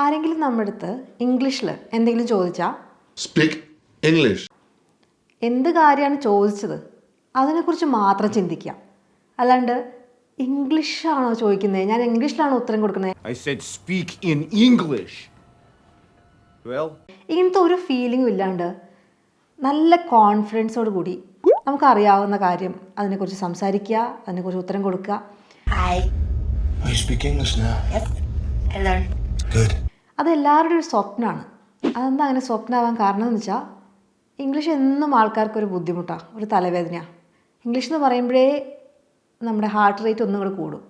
ആരെങ്കിലും നമ്മുടെ അടുത്ത് ഇംഗ്ലീഷിൽ എന്തെങ്കിലും ചോദിച്ചാൽ സ്പീക്ക് ഇംഗ്ലീഷ്. എന്ത് കാര്യമാണ് ചോദിച്ചത് അതിനെക്കുറിച്ച് മാത്രം ചിന്തിക്കുക. അല്ലാണ്ട് ഇംഗ്ലീഷാണോ ചോദിക്കുന്നത്, ഞാൻ ഇംഗ്ലീഷിലാണോ ഉത്തരം കൊടുക്കുന്നത്, I said speak in English. Well, ഇങ്ങനത്തെ ഒരു ഫീലിംഗും ഇല്ലാണ്ട് നല്ല കോൺഫിഡൻസോട് കൂടി നമുക്കറിയാവുന്ന കാര്യം അതിനെക്കുറിച്ച് സംസാരിക്കുക, അതിനെക്കുറിച്ച് ഉത്തരം കൊടുക്കുക. Hi. Oh, you speak English now? Yep. I learned. Good. അതെല്ലാവരുടെയും ഒരു സ്വപ്നമാണ്. അതെന്താ അങ്ങനെ സ്വപ്നമാവാൻ കാരണം എന്ന് വെച്ചാൽ ഇംഗ്ലീഷ് എന്നും ആൾക്കാർക്കൊരു ബുദ്ധിമുട്ടാണ്, ഒരു തലവേദനയാണ്. ഇംഗ്ലീഷ് എന്ന് പറയുമ്പോഴേ നമ്മുടെ ഹാർട്ട് റേറ്റ് ഒന്നും കൂടെ കൂടും.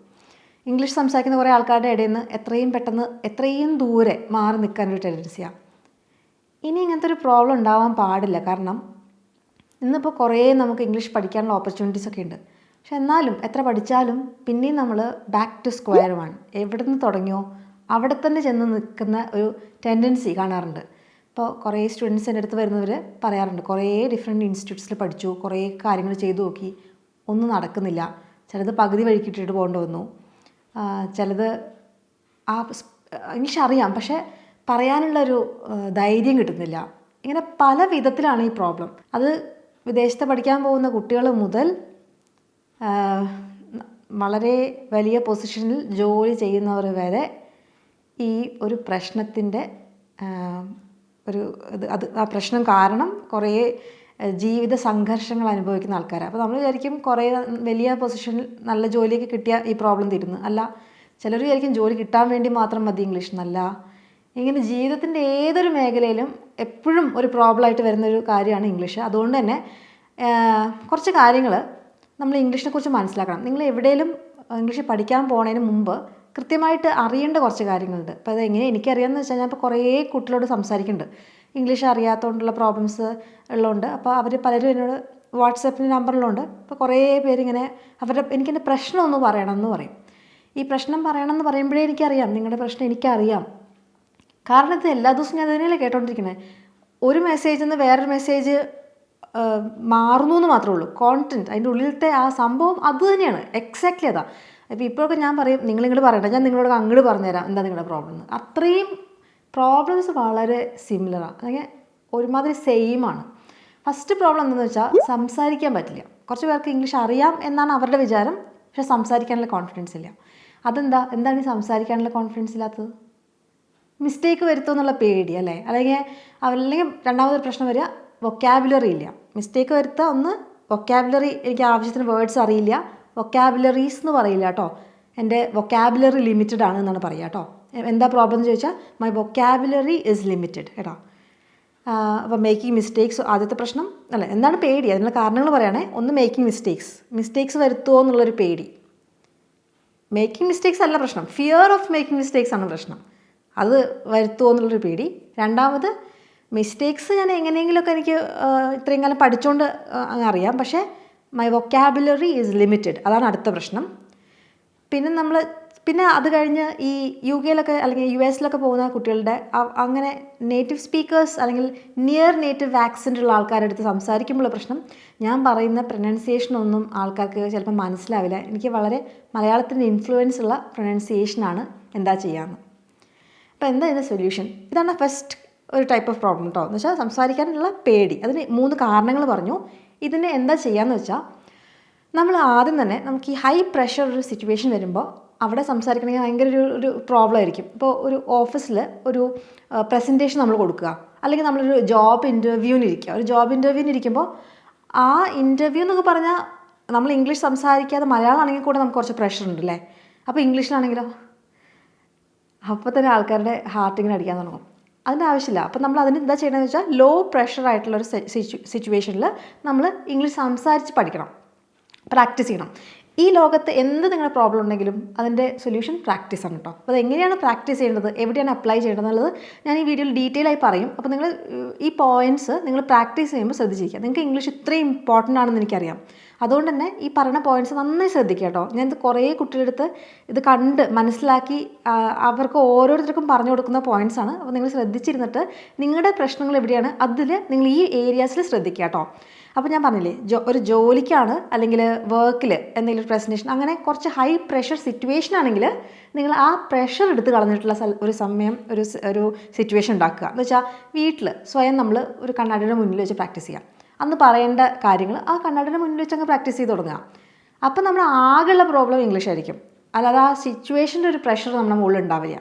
ഇംഗ്ലീഷ് സംസാരിക്കുന്ന കുറേ ആൾക്കാരുടെ ഇടയിൽ നിന്ന് എത്രയും പെട്ടെന്ന് എത്രയും ദൂരെ മാറി നിൽക്കാനൊരു ടെൻഡൻസിയാണ്. ഇനി ഇങ്ങനത്തെ ഒരു പ്രോബ്ലം ഉണ്ടാവാൻ പാടില്ല. കാരണം ഇന്നിപ്പോൾ കുറേ നമുക്ക് ഇംഗ്ലീഷ് പഠിക്കാനുള്ള ഓപ്പർച്യൂണിറ്റീസ് ഒക്കെ ഉണ്ട്. പക്ഷെ എന്നാലും എത്ര പഠിച്ചാലും പിന്നെയും നമ്മൾ ബാക്ക് ടു സ്ക്വയർ വൺ, എവിടെ നിന്ന് തുടങ്ങിയോ അവിടെ തന്നെ ചെന്ന് നിൽക്കുന്ന ഒരു ടെൻഡൻസി കാണാറുണ്ട്. ഇപ്പോൾ കുറേ സ്റ്റുഡൻസ് എൻ്റെ അടുത്ത് വരുന്നവർ പറയാറുണ്ട്, കുറേ ഡിഫറെൻറ്റ് ഇൻസ്റ്റിറ്റ്യൂട്ട്സിൽ പഠിച്ചു, കുറേ കാര്യങ്ങൾ ചെയ്തു നോക്കി, ഒന്നും നടക്കുന്നില്ല. ചിലത് പകുതി വഴിക്കിട്ടിട്ട് പോകേണ്ടി വന്നു, ചിലത് ഇംഗ്ലീഷ് അറിയാം പക്ഷേ പറയാനുള്ളൊരു ധൈര്യം കിട്ടുന്നില്ല. ഇങ്ങനെ പല വിധത്തിലാണ് ഈ പ്രോബ്ലം. അത് വിദേശത്ത് പഠിക്കാൻ പോകുന്ന കുട്ടികൾ മുതൽ വളരെ വലിയ പൊസിഷനിൽ ജോലി ചെയ്യുന്നവർ വരെ ഈ ഒരു പ്രശ്നത്തിൻ്റെ ആ പ്രശ്നം കാരണം കുറേ ജീവിത സംഘർഷങ്ങൾ അനുഭവിക്കുന്ന ആൾക്കാരാണ്. അപ്പോൾ നമ്മൾ വിചാരിക്കും കുറേ വലിയ പൊസിഷനിൽ നല്ല ജോലിയൊക്കെ കിട്ടിയാൽ ഈ പ്രോബ്ലം തീരുന്നു. അല്ല, ചിലർ വിചാരിക്കും ജോലി കിട്ടാൻ വേണ്ടി മാത്രം മതി ഇംഗ്ലീഷ് എന്നല്ല. ഇങ്ങനെ ജീവിതത്തിൻ്റെ ഏതൊരു മേഖലയിലും എപ്പോഴും ഒരു പ്രോബ്ലമായിട്ട് വരുന്നൊരു കാര്യമാണ് ഇംഗ്ലീഷ്. അതുകൊണ്ട് തന്നെ കുറച്ച് കാര്യങ്ങൾ നമ്മൾ ഇംഗ്ലീഷിനെ കുറിച്ച് മനസ്സിലാക്കണം. നിങ്ങൾ എവിടെയെങ്കിലും ഇംഗ്ലീഷ് പഠിക്കാൻ പോകുന്നതിന് മുമ്പ് കൃത്യമായിട്ട് അറിയേണ്ട കുറച്ച് കാര്യങ്ങളുണ്ട്. അപ്പോൾ അതെങ്ങനെ എനിക്കറിയാമെന്ന് വെച്ചാൽ ഞാൻ ഇപ്പോൾ കുറേ കുട്ടികളോട് സംസാരിക്കുന്നുണ്ട്, ഇംഗ്ലീഷ് അറിയാത്തതുകൊണ്ടുള്ള പ്രോബ്ലംസ് ഉള്ളതുകൊണ്ട്. അപ്പോൾ അവർ പലരും എന്നോട് വാട്സാപ്പിൻ്റെ നമ്പറിലുണ്ട്. അപ്പോൾ കുറേ പേരിങ്ങനെ എനിക്കെൻ്റെ പ്രശ്നം ഒന്ന് പറയണമെന്ന് പറയും. ഈ പ്രശ്നം പറയണമെന്ന് പറയുമ്പോഴേ എനിക്കറിയാം നിങ്ങളുടെ പ്രശ്നം എനിക്കറിയാം. കാരണം ഇത് എല്ലാ ദിവസവും ഞാൻ തന്നെയല്ലേ കേട്ടോണ്ടിരിക്കുന്നത്. ഒരു മെസ്സേജിൽ നിന്ന് വേറൊരു മെസ്സേജ് മാറുന്നു എന്ന് മാത്രമേ ഉള്ളൂ. കോണ്ടൻറ്റ് അതിൻ്റെ ഉള്ളിലത്തെ ആ സംഭവം അത് തന്നെയാണ്, എക്സാക്ട്ലി അതാ. അപ്പോൾ ഇപ്പോഴൊക്കെ ഞാൻ പറയും നിങ്ങളിങ്ങോട്ട് പറയണ്ട, ഞാൻ നിങ്ങളോട് അങ്ങോട്ട് പറഞ്ഞുതരാം എന്താ നിങ്ങളുടെ പ്രോബ്ലം എന്ന്. അത്രയും പ്രോബ്ലംസ് വളരെ സിമിലറാണ്, അല്ലെങ്കിൽ ഒരുമാതിരി സെയിമാണ്. ഫസ്റ്റ് പ്രോബ്ലം എന്താണെന്ന് വെച്ചാൽ സംസാരിക്കാൻ പറ്റില്ല. കുറച്ച് പേർക്ക് ഇംഗ്ലീഷ് അറിയാം എന്നാണ് അവരുടെ വിചാരം, പക്ഷെ സംസാരിക്കാനുള്ള കോൺഫിഡൻസ് ഇല്ല. എന്താണ് ഈ സംസാരിക്കാനുള്ള കോൺഫിഡൻസ് ഇല്ലാത്തത്? മിസ്റ്റേക്ക് വരുത്തുമെന്നുള്ള പേടി അല്ലേ? അല്ലെങ്കിൽ രണ്ടാമതൊരു പ്രശ്നം വരിക വൊക്കാബുലറി ഇല്ല. മിസ്റ്റേക്ക് വരുത്തുക ഒന്ന്, വൊക്കാബുലറി എനിക്ക് ആവശ്യത്തിന് വേർഡ്സ് അറിയില്ല, വൊക്കാബുലറീസ് എന്ന് പറയില്ല കേട്ടോ, എൻ്റെ വൊക്കാബുലറി ലിമിറ്റഡ് ആണ് എന്നാണ് പറയുക കേട്ടോ. എന്താ പ്രോബ്ലം എന്ന് ചോദിച്ചാൽ മൈ വൊക്കാബുലറി ഇസ് ലിമിറ്റഡ് കേട്ടോ. അപ്പോൾ മേക്കിംഗ് മിസ്റ്റേക്സ് ആദ്യത്തെ പ്രശ്നം അല്ലേ. എന്താണ് പേടി? അതിനുള്ള കാരണങ്ങൾ പറയുകയാണെ, ഒന്ന് മേക്കിംഗ് മിസ്റ്റേക്സ് വരുത്തുമോ എന്നുള്ളൊരു പേടി. മേക്കിംഗ് മിസ്റ്റേക്സ് അല്ല പ്രശ്നം, ഫിയർ ഓഫ് മേക്കിംഗ് മിസ്റ്റേക്സ് ആണ് പ്രശ്നം. അത് വരുത്തുമോ എന്നുള്ളൊരു പേടി. രണ്ടാമത് മിസ്റ്റേക്സ് ഞാൻ എങ്ങനെയെങ്കിലുമൊക്കെ എനിക്ക് ഇത്രയും കാലം പഠിച്ചുകൊണ്ട് അറിയാം, പക്ഷേ മൈ വൊക്കാബുലറി ഈസ് ലിമിറ്റഡ്, അതാണ് അടുത്ത പ്രശ്നം. പിന്നെ അത് കഴിഞ്ഞ് ഈ UK അല്ലെങ്കിൽ US പോകുന്ന കുട്ടികളുടെ അങ്ങനെ നേറ്റീവ് സ്പീക്കേഴ്സ് അല്ലെങ്കിൽ നിയർ നേറ്റീവ് ആക്സെൻ്റ് ഉള്ള ആൾക്കാരുടെ അടുത്ത് സംസാരിക്കുമ്പോഴുള്ള പ്രശ്നം, ഞാൻ പറയുന്ന പ്രൊനൗൺസിയേഷനൊന്നും ആൾക്കാർക്ക് ചിലപ്പോൾ മനസ്സിലാവില്ല. എനിക്ക് വളരെ മലയാളത്തിൻ്റെ ഇൻഫ്ലുവൻസ് ഉള്ള പ്രൊനൗൺസിയേഷനാണ്, എന്താ ചെയ്യാമെന്ന്. അപ്പോൾ എന്താ ഇതിൻ്റെ സൊല്യൂഷൻ? ഇതാണ് ഫസ്റ്റ് ഒരു ടൈപ്പ് ഓഫ് പ്രോബ്ലം കേട്ടോ. എന്ന് വെച്ചാൽ സംസാരിക്കാനുള്ള പേടി. അതിന് 3 കാരണങ്ങൾ പറഞ്ഞു. ഇതിന് എന്താ ചെയ്യാന്ന് വെച്ചാൽ, നമ്മൾ ആദ്യം തന്നെ നമുക്ക് ഈ ഹൈ പ്രഷർ ഒരു സിറ്റുവേഷൻ വരുമ്പോൾ അവിടെ സംസാരിക്കണമെങ്കിൽ ഭയങ്കര ഒരു പ്രോബ്ലം ആയിരിക്കും. ഇപ്പോൾ ഒരു ഓഫീസിൽ ഒരു പ്രസൻറ്റേഷൻ നമ്മൾ കൊടുക്കുക, അല്ലെങ്കിൽ നമ്മളൊരു ജോബ് ഇൻ്റർവ്യൂവിന് ഇരിക്കുമ്പോൾ ആ ഇൻ്റർവ്യൂ എന്നൊക്കെ പറഞ്ഞാൽ നമ്മൾ ഇംഗ്ലീഷ് സംസാരിക്കാതെ മലയാളം ആണെങ്കിൽ കൂടെ നമുക്ക് കുറച്ച് പ്രഷർ ഉണ്ട് അല്ലേ. അപ്പോൾ ഇംഗ്ലീഷിലാണെങ്കിലോ അപ്പോൾ തന്നെ ആൾക്കാരുടെ ഹാർട്ടിങ്ങനെ അടിക്കാൻ തുടങ്ങും. അതിൻ്റെ ആവശ്യമില്ല. അപ്പോൾ നമ്മൾ അതിന് എന്താ ചെയ്യണമെന്ന് വെച്ചാൽ ലോ പ്രഷർ ആയിട്ടുള്ളൊരു സിറ്റുവേഷനിൽ നമ്മൾ ഇംഗ്ലീഷ് സംസാരിച്ച് പഠിക്കണം, പ്രാക്ടീസ് ചെയ്യണം. ഈ ലോകത്ത് എന്ത് നിങ്ങളുടെ പ്രോബ്ലം ഉണ്ടെങ്കിലും അതിൻ്റെ സൊല്യൂഷൻ പ്രാക്ടീസ് ആണ് കേട്ടോ. അപ്പോൾ അതെങ്ങനെയാണ് പ്രാക്ടീസ് ചെയ്യേണ്ടത്, എവിടെയാണ് അപ്ലൈ ചെയ്യേണ്ടത് എന്നുള്ളത് ഞാൻ ഈ വീഡിയോയിൽ ഡീറ്റെയിൽ ആയി പറയും. അപ്പോൾ നിങ്ങൾ ഈ പോയിൻറ്റ്സ് നിങ്ങൾ പ്രാക്ടീസ് ചെയ്യുമ്പോൾ ശ്രദ്ധിച്ചിരിക്കുക. നിങ്ങൾക്ക് ഇംഗ്ലീഷ് ഇത്രയും ഇമ്പോർട്ടൻ്റ് ആണെന്ന് എനിക്കറിയാം. അതുകൊണ്ട് തന്നെ ഈ പറയുന്ന പോയിൻറ്റ്സ് നന്നായി ശ്രദ്ധിക്കുക കേട്ടോ. ഞാനിത് കുറേ കുട്ടികളെടുത്ത് ഇത് കണ്ട് മനസ്സിലാക്കി അവർക്ക് ഓരോരുത്തർക്കും പറഞ്ഞു കൊടുക്കുന്ന പോയിൻറ്റ്സ് ആണ്. അപ്പോൾ നിങ്ങൾ ശ്രദ്ധിച്ചിരുന്നിട്ട് നിങ്ങളുടെ പ്രശ്നങ്ങൾ എവിടെയാണ് അതിൽ നിങ്ങൾ ഈ ഏരിയാസിൽ ശ്രദ്ധിക്കുക കേട്ടോ. അപ്പോൾ ഞാൻ പറഞ്ഞില്ലേ ഒരു ജോലിക്കാണ് അല്ലെങ്കിൽ വർക്കിൽ എന്തെങ്കിലും ഒരു പ്രസൻറ്റേഷൻ അങ്ങനെ കുറച്ച് ഹൈ പ്രഷർ സിറ്റുവേഷൻ ആണെങ്കിൽ നിങ്ങൾ ആ പ്രഷർ എടുത്ത് കളഞ്ഞിട്ടുള്ള ഒരു സമയം ഒരു സിറ്റുവേഷൻ ഉണ്ടാക്കുക എന്ന് വെച്ചാൽ വീട്ടിൽ സ്വയം നമ്മൾ ഒരു കണ്ണാടിയുടെ മുന്നിൽ വെച്ച് പ്രാക്ടീസ് ചെയ്യാം. അന്ന് പറയേണ്ട കാര്യങ്ങൾ ആ കണ്ണാടിയുടെ മുന്നിൽ വെച്ച് അങ്ങ് പ്രാക്ടീസ് ചെയ്ത് തുടങ്ങുക. അപ്പം നമ്മൾ ആകെയുള്ള പ്രോബ്ലം ഇംഗ്ലീഷ് ആയിരിക്കും, അല്ലാതെ ആ സിറ്റുവേഷൻ്റെ ഒരു പ്രഷർ നമ്മുടെ മുകളിൽ ഉണ്ടാവില്ല.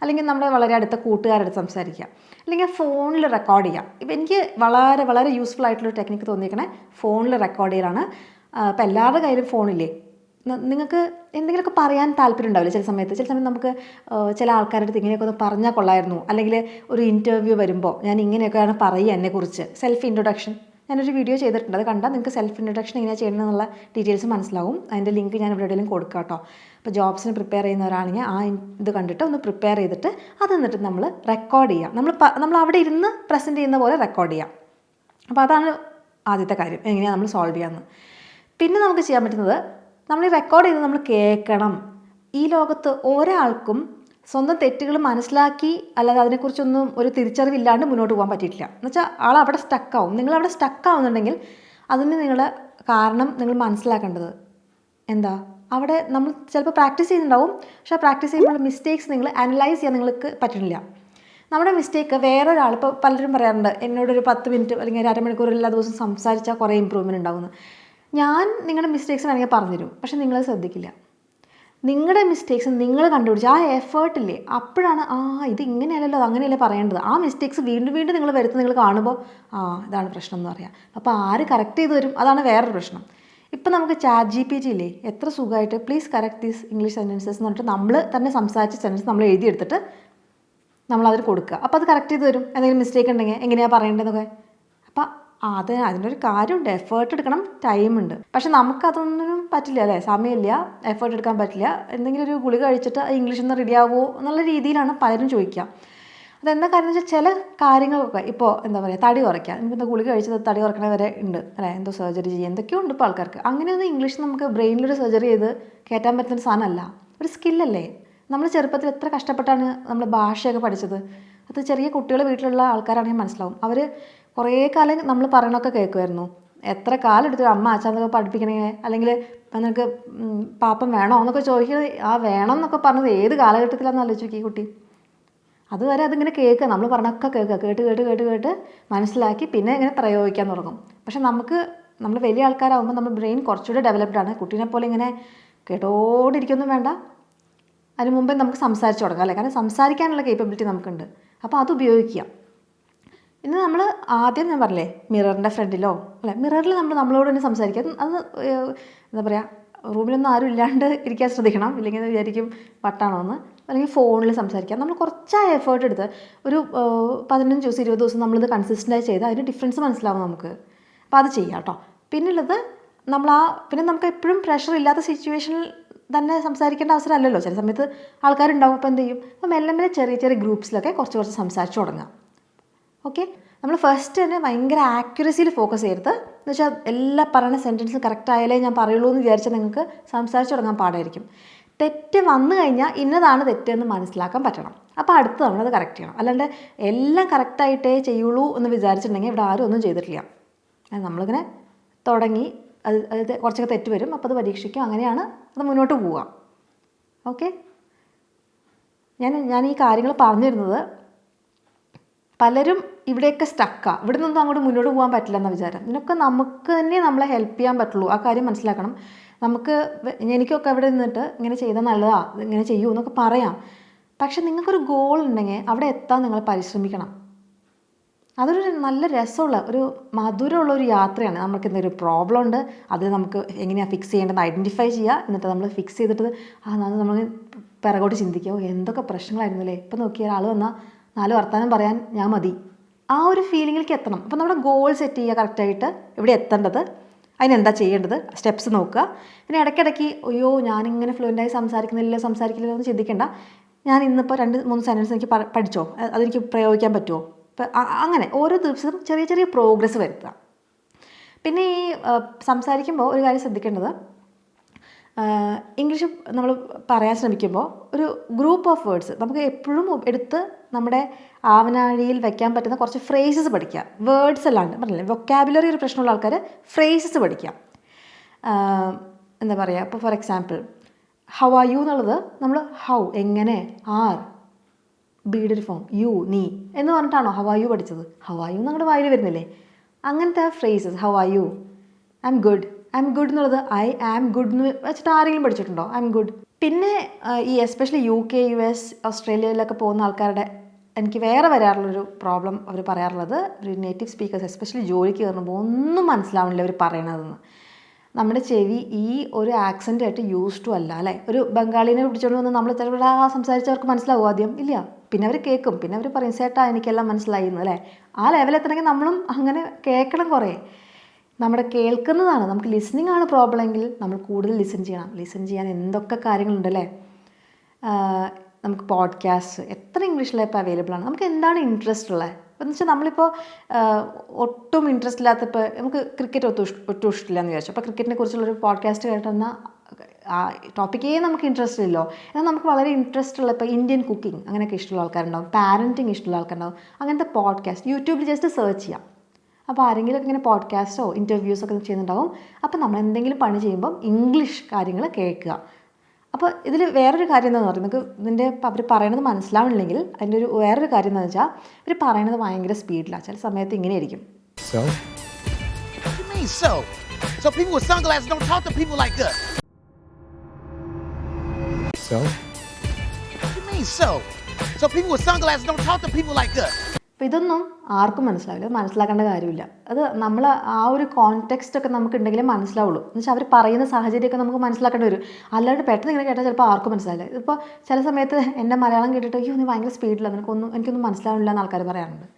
അല്ലെങ്കിൽ നമ്മൾ വളരെ അടുത്ത കൂട്ടുകാരടുത്ത് സംസാരിക്കുക, അല്ലെങ്കിൽ ഫോണിൽ റെക്കോർഡ് ചെയ്യാം. ഇപ്പം എനിക്ക് വളരെ വളരെ യൂസ്ഫുൾ ആയിട്ടുള്ളൊരു ടെക്നിക്ക് തോന്നിയിരിക്കണേ ഫോണിൽ റെക്കോർഡ് ചെയ്യലാണ്. ഇപ്പം എല്ലാവരുടെ കയ്യിലും ഫോണില്ലേ, നിങ്ങൾക്ക് എന്തെങ്കിലുമൊക്കെ പറയാൻ താല്പര്യം ഉണ്ടാവില്ല ചില സമയത്ത് നമുക്ക് ചില ആൾക്കാരുടെ അടുത്ത് ഇങ്ങനെയൊക്കെ ഒന്ന് പറഞ്ഞാൽ കൊള്ളായിരുന്നു, അല്ലെങ്കിൽ ഒരു ഇൻ്റർവ്യൂ വരുമ്പോൾ ഞാൻ ഇങ്ങനെയൊക്കെയാണ് പറയുക എന്നെക്കുറിച്ച് സെൽഫ് ഇൻട്രൊഡക്ഷൻ. ഞാനൊരു വീഡിയോ ചെയ്തിട്ടുണ്ട്, അത് കണ്ടാൽ നിങ്ങൾക്ക് സെൽഫ് ഇൻട്രൊഡക്ഷൻ എങ്ങനെയാണ് ചെയ്യണമെന്നുള്ള ഡീറ്റെയിൽസ് മനസ്സിലാവും. അതിൻ്റെ ലിങ്ക് ഞാൻ എവിടെയെങ്കിലും കൊടുക്കാം കേട്ടോ. അപ്പോൾ ജോബ്സിന് പ്രിപ്പയർ ചെയ്യുന്നവരാണെങ്കിൽ ആ ഇത് കണ്ടിട്ട് ഒന്ന് പ്രിപ്പയർ ചെയ്തിട്ട് അത് എന്നിട്ട് നമ്മൾ റെക്കോർഡ് ചെയ്യാം. നമ്മൾ അവിടെ ഇരുന്ന് പ്രസൻറ്റ് ചെയ്യുന്ന പോലെ റെക്കോർഡ് ചെയ്യാം. അപ്പോൾ അതാണ് ആദ്യത്തെ കാര്യം, എങ്ങനെയാണ് നമ്മൾ സോൾവ് ചെയ്യാമെന്ന്. പിന്നെ നമുക്ക് ചെയ്യാൻ പറ്റുന്നത് നമ്മൾ ഈ റെക്കോർഡ് ചെയ്ത് നമ്മൾ കേൾക്കണം. ഈ ലോകത്ത് ഒരാൾക്കും സ്വന്തം തെറ്റുകൾ മനസ്സിലാക്കി അല്ലാതെ അതിനെക്കുറിച്ചൊന്നും ഒരു തിരിച്ചറിവില്ലാണ്ട് മുന്നോട്ട് പോകാൻ പറ്റിയിട്ടില്ല. എന്നുവെച്ചാൽ ആളവിടെ സ്റ്റക്കാവും. നിങ്ങളവിടെ സ്റ്റക്കാവുന്നുണ്ടെങ്കിൽ അതിന് നിങ്ങളുടെ കാരണം നിങ്ങൾ മനസ്സിലാക്കേണ്ടത് എന്താ, അവിടെ നമ്മൾ ചിലപ്പോൾ പ്രാക്ടീസ് ചെയ്യുന്നുണ്ടാവും, പക്ഷേ പ്രാക്ടീസ് ചെയ്യുമ്പോൾ മിസ്റ്റേക്സ് നിങ്ങൾ അനലൈസ് ചെയ്യാൻ നിങ്ങൾക്ക് പറ്റുന്നില്ല. നമ്മുടെ മിസ്റ്റേക്ക് വേറൊരാൾ, ഇപ്പോൾ പലരും പറയാറുണ്ട് എന്നോടൊരു 10 മിനിറ്റ് അല്ലെങ്കിൽ ഒരു അരമണിക്കൂർ എല്ലാ ദിവസവും സംസാരിച്ചാൽ കുറേ ഇമ്പ്രൂവ്മെൻറ്റ് ഉണ്ടാവുമെന്ന്. ഞാൻ നിങ്ങളുടെ മിസ്റ്റേക്സ് വേണമെങ്കിൽ പറഞ്ഞുതരും, പക്ഷേ നിങ്ങളത് ശ്രദ്ധിക്കില്ല. നിങ്ങളുടെ മിസ്റ്റേക്സ് നിങ്ങൾ കണ്ടുപിടിച്ച് ആ എഫേർട്ടില്ലേ, അപ്പോഴാണ് ഇത് ഇങ്ങനെയല്ലല്ലോ അങ്ങനെയല്ലേ പറയേണ്ടത്. ആ മിസ്റ്റേക്സ് വീണ്ടും വീണ്ടും നിങ്ങൾ വരുത്ത് നിങ്ങൾ കാണുമ്പോൾ ഇതാണ് പ്രശ്നം എന്ന് പറയാം. അപ്പോൾ ആര് കറക്റ്റ് ചെയ്ത് വരും, അതാണ് വേറൊരു പ്രശ്നം. ഇപ്പം നമുക്ക് ChatGPT ഇല്ലേ, എത്ര സുഖമായിട്ട് please correct these English sentences എന്ന് പറഞ്ഞിട്ട് നമ്മൾ തന്നെ സംസാരിച്ച സെൻറ്റൻസ് നമ്മൾ എഴുതിയെടുത്തിട്ട് നമ്മളതിൽ കൊടുക്കുക. അപ്പോൾ അത് കറക്റ്റ് ചെയ്ത് വരും. എന്തെങ്കിലും മിസ്റ്റേക്ക് ഉണ്ടെങ്കിൽ എങ്ങനെയാണ് പറയേണ്ടതെന്നൊക്കെ. അപ്പം അതിനൊരു കാര്യമുണ്ട്, എഫേർട്ട് എടുക്കണം, ടൈമുണ്ട്. പക്ഷെ നമുക്കതൊന്നും പറ്റില്ല അല്ലേ, സമയമില്ല, എഫേർട്ട് എടുക്കാൻ പറ്റില്ല. എന്തെങ്കിലും ഒരു ഗുളിക കഴിച്ചിട്ട് ഇംഗ്ലീഷിൽ നിന്ന് റെഡി ആവുമോ എന്നുള്ള രീതിയിലാണ് പലരും ചോദിക്കുക. അതെന്താ കാര്യം എന്ന് വെച്ചാൽ ചില കാര്യങ്ങളൊക്കെ ഇപ്പോൾ എന്താ പറയുക, തടി കുറയ്ക്കുക, ഇപ്പം ഗുളിക കഴിച്ചത് തടി കുറയ്ക്കണ വരെ ഉണ്ട് അല്ലേ, എന്തോ സർജറി ചെയ്യുക, എന്തൊക്കെയോ ഉണ്ട് ഇപ്പോൾ ആൾക്കാർക്ക്. അങ്ങനെയൊന്നും ഇംഗ്ലീഷ് നമുക്ക് ബ്രെയിനിലൊരു സർജറി ചെയ്ത് കയറ്റാൻ പറ്റുന്ന സാധനമല്ല, ഒരു സ്കില്ലല്ലേ. നമ്മൾ ചെറുപ്പത്തിൽ എത്ര കഷ്ടപ്പെട്ടാണ് നമ്മൾ ഭാഷയൊക്കെ പഠിച്ചത്. അത് ചെറിയ കുട്ടികൾ വീട്ടിലുള്ള ആൾക്കാരാണെങ്കിൽ മനസ്സിലാവും. അവർ കുറേ കാലം നമ്മൾ പറയണമൊക്കെ കേൾക്കുമായിരുന്നു. എത്ര കാലം എടുത്തു അമ്മ അച്ഛനൊക്കെ പഠിപ്പിക്കണേ, അല്ലെങ്കിൽ നിനക്ക് പാപ്പം വേണോ എന്നൊക്കെ ചോദിക്കുന്നത്, വേണം എന്നൊക്കെ പറഞ്ഞത് ഏത് കാലഘട്ടത്തിലാണെന്ന് ആലോചിച്ച് നോക്കി ഈ കുട്ടി. അതുവരെ അതിങ്ങനെ കേൾക്കുക, നമ്മൾ പറഞ്ഞൊക്കെ കേൾക്കുക, കേട്ട് മനസ്സിലാക്കി പിന്നെ ഇങ്ങനെ പ്രയോഗിക്കാൻ തുടങ്ങും. പക്ഷെ നമ്മൾ വലിയ ആൾക്കാരാകുമ്പോൾ നമ്മുടെ ബ്രെയിൻ കുറച്ചുകൂടെ ഡെവലപ്ഡ് ആണ്. കുട്ടീനെ പോലെ ഇങ്ങനെ കേട്ടോണ്ടിരിക്കൊന്നും വേണ്ട, അതിന് മുമ്പേ നമുക്ക് സംസാരിച്ച് തുടങ്ങാം അല്ലേ, കാരണം സംസാരിക്കാനുള്ള കേപ്പബിലിറ്റി നമുക്കുണ്ട്. അപ്പോൾ അത് ഉപയോഗിക്കുക. ഇന്ന് നമ്മൾ ആദ്യം ഞാൻ പറഞ്ഞില്ലേ മിററിൻ്റെ ഫ്രണ്ടിലോ അല്ലെ, മിററിൽ നമ്മളോട് തന്നെ സംസാരിക്കുക. അത് എന്താ പറയുക, റൂമിലൊന്നും ആരും ഇല്ലാണ്ട് ഇരിക്കാൻ ശ്രദ്ധിക്കണം, ഇല്ലെങ്കിൽ വിചാരിക്കും വട്ടാണോ എന്ന്. അല്ലെങ്കിൽ ഫോണിൽ സംസാരിക്കാം. നമ്മൾ കുറച്ച് എഫേർട്ട് എടുത്ത് ഒരു 15 ദിവസം 20 ദിവസം നമ്മളിത് കൺസിസ്റ്റൻ്റായി ചെയ്താൽ അതിന് ഡിഫറൻസ് മനസ്സിലാവും നമുക്ക്. അപ്പോൾ അത് ചെയ്യാം കേട്ടോ. പിന്നുള്ളത് പിന്നെ നമുക്ക് എപ്പോഴും പ്രഷർ ഇല്ലാത്ത സിറ്റുവേഷനിൽ തന്നെ സംസാരിക്കേണ്ട അവസരമല്ലല്ലോ, ചില സമയത്ത് ആൾക്കാരുണ്ടാവും. അപ്പോൾ എന്ത് ചെയ്യും, അപ്പോൾ മെല്ലെ ചെറിയ ചെറിയ ഗ്രൂപ്പ്സിലൊക്കെ കുറച്ച് സംസാരിച്ച് തുടങ്ങാം. ഓക്കെ, നമ്മൾ ഫസ്റ്റ് തന്നെ ഭയങ്കര ആക്യുറസിയിൽ ഫോക്കസ് ചെയ്യരുത്. എന്ന് വെച്ചാൽ എല്ലാ പറയുന്ന സെൻറ്റൻസും കറക്റ്റ് ആയാലേ ഞാൻ പറയുള്ളൂ എന്ന് വിചാരിച്ചാൽ നിങ്ങൾക്ക് സംസാരിച്ച് തുടങ്ങാൻ പാടായിരിക്കും. തെറ്റ് വന്നു കഴിഞ്ഞാൽ ഇന്നതാണ് തെറ്റെന്ന് മനസ്സിലാക്കാൻ പറ്റണം. അപ്പോൾ അടുത്ത് നമ്മളത് കറക്റ്റ് ചെയ്യണം. അല്ലാണ്ട് എല്ലാം കറക്റ്റായിട്ടേ ചെയ്യുള്ളൂ എന്ന് വിചാരിച്ചിട്ടുണ്ടെങ്കിൽ ഇവിടെ ആരും ഒന്നും ചെയ്തിട്ടില്ല. നമ്മളിങ്ങനെ തുടങ്ങി അത് കുറച്ചൊക്കെ തെറ്റ് വരും, അപ്പോൾ അത് പരീക്ഷിക്കും, അങ്ങനെയാണ് അത് മുന്നോട്ട് പോവുക. ഓക്കെ, ഞാൻ ഈ കാര്യങ്ങൾ പറഞ്ഞു തരുന്നത് പലരും ഇവിടെയൊക്കെ സ്റ്റക്കാണ്, ഇവിടെ നിന്നൊന്നും അങ്ങോട്ട് മുന്നോട്ട് പോകാൻ പറ്റില്ല എന്ന വിചാരം. ഇതിനൊക്കെ നമുക്ക് തന്നെ നമ്മളെ ഹെൽപ്പ് ചെയ്യാൻ പറ്റുള്ളൂ. ആ കാര്യം മനസ്സിലാക്കണം. എനിക്കൊക്കെ അവിടെ നിന്നിട്ട് ഇങ്ങനെ ചെയ്താൽ നല്ലതാ, ഇങ്ങനെ ചെയ്യൂ എന്നൊക്കെ പറയാം. പക്ഷെ നിങ്ങൾക്കൊരു ഗോൾ ഉണ്ടെങ്കിൽ അവിടെ എത്താൻ നിങ്ങൾ പരിശ്രമിക്കണം. അതൊരു നല്ല രസമുള്ള ഒരു മധുരമുള്ള ഒരു യാത്രയാണ്. നമുക്ക് എന്തെങ്കിലും പ്രോബ്ലം ഉണ്ട്, അത് നമുക്ക് എങ്ങനെയാണ് ഫിക്സ് ചെയ്യേണ്ടതെന്ന് ഐഡൻറ്റിഫൈ ചെയ്യുക. എന്നിട്ട് നമ്മൾ ഫിക്സ് ചെയ്തിട്ട് നമ്മൾ പിറകോട്ട് ചിന്തിക്കുക, എന്തൊക്കെ പ്രശ്നങ്ങളായിരുന്നു അല്ലേ, ഇപ്പം നോക്കിയാൽ ആൾ വന്നാൽ 4 വർത്താനം പറയാൻ ഞാൻ മതി. ആ ഒരു ഫീലിങ്ങിലേക്ക് എത്തണം. അപ്പോൾ നമ്മുടെ ഗോൾ സെറ്റ് ചെയ്യുക കറക്റ്റായിട്ട്, ഇവിടെ എത്തേണ്ടത്, അതിനെന്താ ചെയ്യേണ്ടത്, സ്റ്റെപ്സ് നോക്കുക. പിന്നെ ഇടയ്ക്കിടയ്ക്ക് ഞാനിങ്ങനെ ഫ്ലുവൻ്റായി സംസാരിക്കില്ലല്ലോ എന്ന് ചിന്തിക്കേണ്ട. ഞാൻ ഇന്നിപ്പോൾ 2-3 സെൻറ്റൻസ് എനിക്ക് പഠിച്ചോ, അതെനിക്ക് പ്രയോഗിക്കാൻ പറ്റുമോ, ഇപ്പം അങ്ങനെ ഓരോ ദിവസവും ചെറിയ ചെറിയ പ്രോഗ്രസ് വരുത്തുക. പിന്നെ ഈ സംസാരിക്കുമ്പോൾ ഒരു കാര്യം ശ്രദ്ധിക്കേണ്ടത്, ഇംഗ്ലീഷ് നമ്മൾ പറയാൻ ശ്രമിക്കുമ്പോൾ ഒരു ഗ്രൂപ്പ് ഓഫ് വേർഡ്സ് നമുക്ക് എപ്പോഴും എടുത്ത് നമ്മുടെ ആവനാഴിയിൽ വയ്ക്കാൻ പറ്റുന്ന കുറച്ച് ഫ്രേസസ് പഠിക്കുക. വേർഡ്സ് അല്ലാണ്ട് പറഞ്ഞില്ലേ, വൊക്കാബുലറി ഒരു പ്രശ്നമുള്ള ആൾക്കാർ ഫ്രേസസ് പഠിക്കുക. എന്താ പറയുക, ഇപ്പോൾ for example how are you എന്നുള്ളത് നമ്മൾ ഹൗ എങ്ങനെ, ആർ ബീഡ് ഫോം, യു നീ എന്ന് പറഞ്ഞിട്ടാണോ ഹൗ ആർ യു പഠിച്ചത്? ഹൗ ആർ യു നമ്മുടെ വായിൽ വരുന്നില്ലേ? അങ്ങനത്തെ phrases, how are you, I M good. I M good എന്നുള്ളത് ഐ ആം ഗുഡ് എന്ന് വെച്ചിട്ട് ആരെങ്കിലും പഠിച്ചിട്ടുണ്ടോ? I M good. പിന്നെ ഈ എസ്പെഷ്യലി UK, US, ഓസ്ട്രേലിയയിലൊക്കെ പോകുന്ന ആൾക്കാരുടെ എനിക്ക് വേറെ വരാറുള്ളൊരു പ്രോബ്ലം അവർ പറയാറുള്ളത്, ഒരു നേറ്റീവ് സ്പീക്കേഴ്സ് എസ്പെഷ്യലി ജോലിക്ക് കയറുമ്പോൾ ഒന്നും മനസ്സിലാവണില്ല അവർ പറയണതെന്ന്. നമ്മുടെ ചെവി ഈ ഒരു ആക്സെൻ്റായിട്ട് യൂസ് ടു അല്ല അല്ലേ. ഒരു ബംഗാളിനെ പിടിച്ചോണ്ട് വന്ന് നമ്മൾ ചിലപ്പോൾ സംസാരിച്ചവർക്ക് മനസ്സിലാവും ആദ്യം, ഇല്ല, പിന്നെ അവർ കേൾക്കും, പിന്നെ അവർ പറയും ചേട്ടാ എനിക്കെല്ലാം മനസ്സിലായി എന്ന് അല്ലേ. ആ ലെവലെത്തണമെങ്കിൽ നമ്മളും അങ്ങനെ കേൾക്കണം. കുറേ നമ്മുടെ കേൾക്കുന്നതാണ്, നമുക്ക് ലിസണിങ് ആണ് പ്രോബ്ലം എങ്കിൽ നമ്മൾ കൂടുതൽ ലിസൺ ചെയ്യണം. ലിസൺ ചെയ്യാൻ എന്തൊക്കെ കാര്യങ്ങളുണ്ടല്ലേ. നമുക്ക് പോഡ്കാസ്റ്റ് എത്ര ഇംഗ്ലീഷിലാണ് ഇപ്പോൾ അവൈലബിൾ ആണ്. നമുക്ക് എന്താണ് ഇൻട്രസ്റ്റ് ഉള്ളത് എന്ന് വെച്ചാൽ നമ്മളിപ്പോൾ ഒട്ടും ഇൻട്രസ്റ്റ് ഇല്ലാത്തപ്പോൾ നമുക്ക് ക്രിക്കറ്റ് ഒട്ടും ഇഷ്ടമില്ല എന്ന് വിചാരിച്ചു. അപ്പോൾ ക്രിക്കറ്റിനെ കുറിച്ചുള്ളൊരു പോഡ്കാസ്റ്റ് കേട്ടെന്നാൽ ആ ടോപ്പിക്കേ നമുക്ക് ഇൻട്രസ്റ്റ് ഇല്ലല്ലോ. എന്നാൽ നമുക്ക് വളരെ ഇൻട്രസ്റ്റ് ഉള്ള ഇപ്പോൾ ഇന്ത്യൻ കുക്കിംഗ് അങ്ങനെയൊക്കെ ഇഷ്ടമുള്ള ആൾക്കാരുണ്ടാവും, പാരൻറ്റിങ് ഇഷ്ടമുള്ള ആൾക്കാരുണ്ടാവും. അങ്ങനത്തെ പോഡ്കാസ്റ്റ് യൂട്യൂബിൽ ജസ്റ്റ് സെർച്ച് ചെയ്യാം. അപ്പോൾ ആരെങ്കിലുമൊക്കെ ഇങ്ങനെ പോഡ്കാസ്റ്റോ ഇൻ്റർവ്യൂസൊക്കെ ചെയ്യുന്നുണ്ടാവും. അപ്പോൾ നമ്മൾ എന്തെങ്കിലും പണി ചെയ്യുമ്പം ഇംഗ്ലീഷ് കാര്യങ്ങൾ കേൾക്കുക. അപ്പോൾ ഇതിൽ വേറൊരു കാര്യം എന്താണെന്ന് പറയുന്നത്, നമുക്ക് ഇതിൻ്റെ അവർ പറയണത് മനസ്സിലാവണില്ലെങ്കിൽ അതിൻ്റെ ഒരു വേറൊരു കാര്യം എന്താണെന്ന് വെച്ചാൽ ഇവർ പറയണത് ഭയങ്കര സ്പീഡിലാണ്. ചില സമയത്ത് ഇങ്ങനെ ആയിരിക്കും. So? What do you mean, so? So people with sunglasses don't talk to people like that. So? What do you mean, so? So people with sunglasses don't talk to people like that. അപ്പോൾ ഇതൊന്നും ആർക്കും മനസ്സിലാവില്ല, അത് മനസ്സിലാക്കേണ്ട കാര്യമില്ല. അത് നമ്മൾ ആ ഒരു കോൺടെക്സ്റ്റൊക്കെ നമുക്ക് ഉണ്ടെങ്കിലേ മനസ്സിലാവുള്ളൂ. എന്ന് വെച്ചാൽ അവർ പറയുന്ന സാഹചര്യമൊക്കെ നമുക്ക് മനസ്സിലാക്കേണ്ടി വരും. അല്ലാണ്ട് പെട്ടെന്ന് ഇങ്ങനെ കേട്ടാൽ ചിലപ്പോൾ ആർക്കും മനസ്സിലാവില്ല. ഇപ്പോൾ ചില സമയത്ത് എൻ്റെ മലയാളം കേട്ടിട്ട് അയ്യോ നീ ഭയങ്കര സ്പീഡിലാണ്, എനിക്കൊന്നും മനസ്സിലാവില്ല എന്ന് ആൾക്കാർ പറയാറുണ്ട്.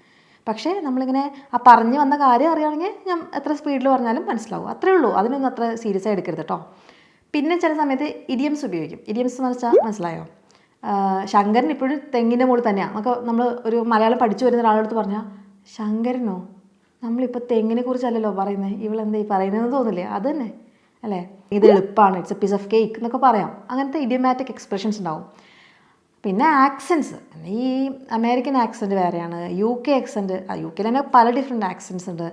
പക്ഷേ നമ്മളിങ്ങനെ ആ പറഞ്ഞു വന്ന കാര്യം അറിയുകയാണെങ്കിൽ ഞാൻ എത്ര സ്പീഡിൽ പറഞ്ഞാലും മനസ്സിലാവും. അത്രേ ഉള്ളൂ, അതിനൊന്നും അത്ര സീരിയസ് ആയി എടുക്കരുത് കേട്ടോ. പിന്നെ ചില സമയത്ത് ഇഡിയംസ് ഉപയോഗിക്കും. ഇഡിയംസ് എന്ന് വെച്ചാൽ മനസ്സിലായോ? ശങ്കരൻ ഇപ്പോഴും തെങ്ങിൻ്റെ മുകളിൽ തന്നെയാണ്. നമുക്ക് നമ്മൾ ഒരു മലയാളം പഠിച്ചു വരുന്ന ഒരാളെടുത്ത് പറഞ്ഞാൽ ശങ്കരനോ, നമ്മളിപ്പോൾ തെങ്ങിനെ കുറിച്ചല്ലല്ലോ പറയുന്നത്, ഇവളെന്താ ഈ പറയുന്നതെന്ന് തോന്നില്ലേ? അത് തന്നെ അല്ലേ. ഇത് എളുപ്പമാണ്, it's a piece of cake എന്നൊക്കെ പറയാം. അങ്ങനത്തെ ഇഡിയോമാറ്റിക് എക്സ്പ്രഷൻസ് ഉണ്ടാവും. പിന്നെ ആക്സെൻറ്റ്സ്, ഈ അമേരിക്കൻ ആക്സെൻറ്റ് വേറെയാണ്, UK ആക്സെൻറ്റ്, UK തന്നെ പല ഡിഫറെൻറ്റ് ആക്സെൻറ്റ്സ് ഉണ്ട്.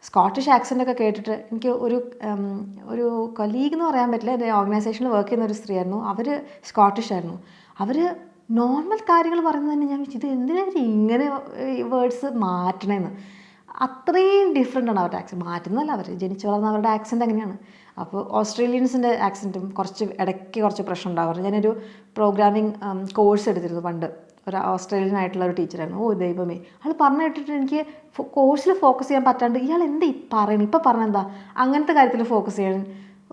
സ്കോട്ടിഷ് ആക്സെൻ്റൊക്കെ കേട്ടിട്ട് എനിക്ക് ഒരു കൊലീഗ് എന്ന് പറയാൻ പറ്റില്ല, എൻ്റെ ഓർഗനൈസേഷനിൽ വർക്ക് ചെയ്യുന്ന ഒരു സ്ത്രീയായിരുന്നു. അവർ സ്കോട്ടിഷ് ആയിരുന്നു. അവർ നോർമൽ കാര്യങ്ങൾ പറയുന്നത് തന്നെ ഞാൻ ഇത് എന്തിനാ ഇങ്ങനെ വേർഡ്സ് മാറ്റണേന്ന്. അത്രയും ഡിഫറെൻ്റ് ആണ് അവരുടെ ആക്സെൻറ്റ്. മാറ്റുന്നതല്ല, അവർ ജനിച്ചു വളർന്ന അവരുടെ ആക്സെൻറ്റ് അങ്ങനെയാണ്. അപ്പോൾ ഓസ്ട്രേലിയൻസിൻ്റെ ആക്സെൻറ്റും ഇടയ്ക്ക് കുറച്ച് പ്രശ്നം ഉണ്ടാവാറ്. ഞാനൊരു പ്രോഗ്രാമിംഗ് കോഴ്സ് എടുത്തിരുന്നു പണ്ട്. ഒരു ഓസ്ട്രേലിയൻ ആയിട്ടുള്ള ഒരു ടീച്ചറായിരുന്നു. ഓ ദൈവമേ, ആൾ പറഞ്ഞു കേട്ടിട്ട് എനിക്ക് കോഴ്സിൽ ഫോക്കസ് ചെയ്യാൻ പറ്റാണ്ട് ഇയാൾ എന്താ ഈ പറയണം, ഇപ്പം പറഞ്ഞെന്താ, അങ്ങനത്തെ കാര്യത്തിൽ ഫോക്കസ് ചെയ്യാൻ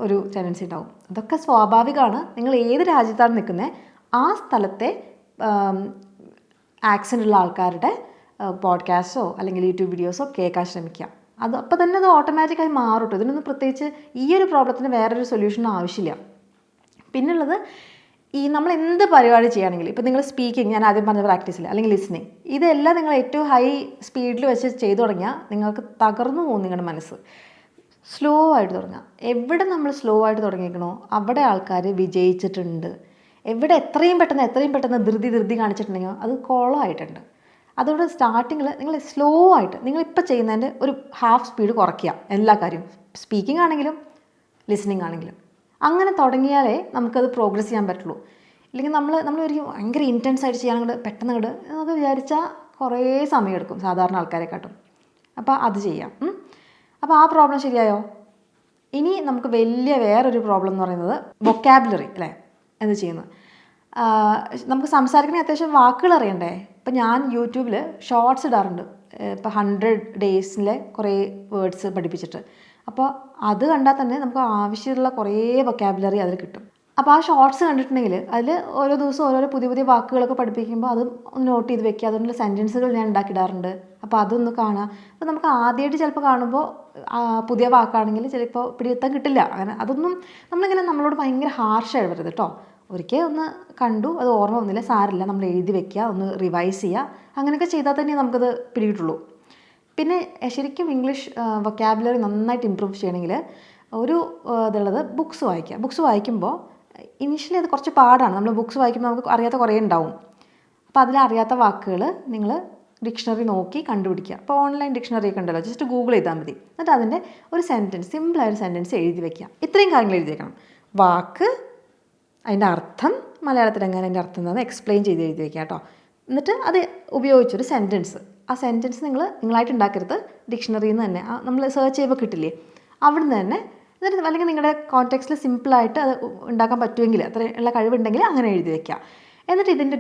ഒരു ടെൻഡൻസി ഉണ്ടാവും. അതൊക്കെ സ്വാഭാവികമാണ്. നിങ്ങൾ ഏത് രാജ്യത്താണ് നിൽക്കുന്നത് ആ സ്ഥലത്തെ ആക്സെൻ്റ് ഉള്ള ആൾക്കാരുടെ പോഡ്കാസ്റ്റോ അല്ലെങ്കിൽ യൂട്യൂബ് വീഡിയോസോ കേൾക്കാൻ ശ്രമിക്കുക. അപ്പോൾ തന്നെ അത് ഓട്ടോമാറ്റിക്കായി മാറും കേട്ടോ. ഇതിനൊന്നും പ്രത്യേകിച്ച് ഈ ഒരു പ്രോബ്ലത്തിന് വേറൊരു സൊല്യൂഷൻ ആവശ്യമില്ല. പിന്നുള്ളത് ഈ നമ്മൾ എന്ത് പരിപാടി ചെയ്യുകയാണെങ്കിൽ, ഇപ്പോൾ നിങ്ങൾ സ്പീക്കിംഗ്, ഞാൻ ആദ്യം പറഞ്ഞ പ്രാക്ടീസില്ല, അല്ലെങ്കിൽ ലിസണിങ്, ഇതെല്ലാം നിങ്ങൾ ഏറ്റവും ഹൈ സ്പീഡിൽ വെച്ച് ചെയ്തു തുടങ്ങിയാൽ നിങ്ങൾക്ക് തകർന്നു പോകും നിങ്ങളുടെ മനസ്സ്. സ്ലോ ആയിട്ട് തുടങ്ങുക. എവിടെ നമ്മൾ സ്ലോ ആയിട്ട് തുടങ്ങിയിരിക്കണോ അവിടെ ആൾക്കാർ വിജയിച്ചിട്ടുണ്ട്. എവിടെ എത്രയും പെട്ടെന്ന് ധൃതി കാണിച്ചിട്ടുണ്ടെങ്കിൽ അത് കോളമായിട്ടുണ്ട്. അതുകൊണ്ട് സ്റ്റാർട്ടിങ്ങിൽ നിങ്ങൾ സ്ലോ ആയിട്ട് നിങ്ങളിപ്പോൾ ചെയ്യുന്നതിൻ്റെ ഒരു ഹാഫ് സ്പീഡ് കുറയ്ക്കുക. എല്ലാ കാര്യവും, സ്പീക്കിംഗ് ആണെങ്കിലും ലിസണിങ് ആണെങ്കിലും. അങ്ങനെ തുടങ്ങിയാലേ നമുക്കത് പ്രോഗ്രസ് ചെയ്യാൻ പറ്റുള്ളൂ. ഇല്ലെങ്കിൽ നമ്മളൊരു ഭയങ്കര ഇൻറ്റൻസ് ആയിട്ട് ചെയ്യാൻ പെട്ടെന്ന് എന്നൊക്കെ വിചാരിച്ചാൽ കുറേ സമയമെടുക്കും സാധാരണ ആൾക്കാരെക്കാട്ടും. അപ്പോൾ അത് ചെയ്യാം. അപ്പോൾ ആ പ്രോബ്ലം ശരിയായോ? ഇനി നമുക്ക് വേറൊരു പ്രോബ്ലം എന്ന് പറയുന്നത് വൊക്കാബുലറി അല്ലേ. എന്ത് ചെയ്യുന്നത്, നമുക്ക് സംസാരിക്കണേ അത്യാവശ്യം വാക്കുകൾ അറിയണ്ടേ. ഇപ്പം ഞാൻ യൂട്യൂബിൽ ഷോർട്സ് ഇടാറുണ്ട്. ഇപ്പോൾ 100 ഡേയ്സിലെ കുറേ വേർഡ്സ് പഠിപ്പിച്ചിട്ട്. അപ്പോൾ അത് കണ്ടാൽ തന്നെ നമുക്ക് ആവശ്യമുള്ള കുറേ വൊക്കാബുലറി അതിൽ കിട്ടും. അപ്പോൾ ആ ഷോർട്സ് കണ്ടിട്ടുണ്ടെങ്കിൽ അതിൽ ഓരോ ദിവസം ഓരോരോ പുതിയ വാക്കുകളൊക്കെ പഠിപ്പിക്കുമ്പോൾ അത് ഒന്ന് നോട്ട് ചെയ്ത് വെക്കുക. അതുകൊണ്ടുള്ള സെൻറ്റൻസുകൾ ഞാൻ ഉണ്ടാക്കിയിടാറുണ്ട്. അപ്പോൾ അതൊന്ന് കാണുക. അപ്പോൾ നമുക്ക് ആദ്യമായിട്ട് ചിലപ്പോൾ കാണുമ്പോൾ പുതിയ വാക്കാണെങ്കിൽ ചിലപ്പോൾ പിടിയെത്താൻ കിട്ടില്ല. അങ്ങനെ അതൊന്നും നമ്മളിങ്ങനെ നമ്മളോട് ഭയങ്കര ഹാർഷായി വരരുത് കേട്ടോ. ഒരിക്കൽ ഒന്ന് കണ്ടു, അത് ഓർമ്മ വന്നില്ല, സാരില്ല, നമ്മൾ എഴുതി വെക്കുക, ഒന്ന് റിവൈസ് ചെയ്യുക. അങ്ങനെയൊക്കെ ചെയ്താൽ തന്നെ നമുക്കത് പിടികിട്ടുള്ളൂ. പിന്നെ ശരിക്കും ഇംഗ്ലീഷ് വൊക്കാബുലറി നന്നായിട്ട് ഇമ്പ്രൂവ് ചെയ്യണമെങ്കിൽ ഒരു ഇതുള്ളത് ബുക്സ് വായിക്കുക. ബുക്സ് വായിക്കുമ്പോൾ ഇനീഷ്യലി അത് കുറച്ച് പാടാണ്. നമ്മൾ ബുക്സ് വായിക്കുമ്പോൾ നമുക്ക് അറിയാത്ത കുറേ ഉണ്ടാവും. അപ്പോൾ അതിലറിയാത്ത വാക്കുകൾ നിങ്ങൾ ഡിക്ഷണറി നോക്കി കണ്ടുപിടിക്കുക. അപ്പോൾ ഓൺലൈൻ ഡിക്ഷണറി ഒക്കെ ഉണ്ടല്ലോ, ജസ്റ്റ് ഗൂഗിൾ ചെയ്താൽ മതി. എന്നിട്ട് അതിൻ്റെ ഒരു സെൻറ്റൻസ്, സിമ്പിളായൊരു സെൻറ്റൻസ് എഴുതി വയ്ക്കുക. ഇത്രയും കാര്യങ്ങൾ എഴുതി വെക്കണം. വാക്ക്, അതിൻ്റെ അർത്ഥം, മലയാളത്തിൽ എങ്ങനെ അതിൻ്റെ അർത്ഥം എന്താണെന്ന് എക്സ്പ്ലെയിൻ ചെയ്ത് എഴുതി വയ്ക്കുക കേട്ടോ. എന്നിട്ട് അത് ഉപയോഗിച്ചൊരു സെൻറ്റൻസ്, ആ സെൻറ്റൻസ് നിങ്ങളായിട്ട് ഉണ്ടാക്കരുത്, ഡിക്ഷണറിയിൽ നിന്ന് തന്നെ നമ്മൾ സെർച്ച് ചെയ്യുമ്പോൾ കിട്ടില്ലേ അവിടുന്ന് തന്നെ. എന്നിട്ട് അല്ലെങ്കിൽ നിങ്ങളുടെ കോൺടെക്സ്റ്റിൽ സിമ്പിളായിട്ട് അത് ഉണ്ടാക്കാൻ പറ്റുമെങ്കിൽ, അത്രയുള്ള കഴിവുണ്ടെങ്കിൽ അങ്ങനെ എഴുതി വയ്ക്കുക. എന്നിട്ട് ഇതിൻ്റെ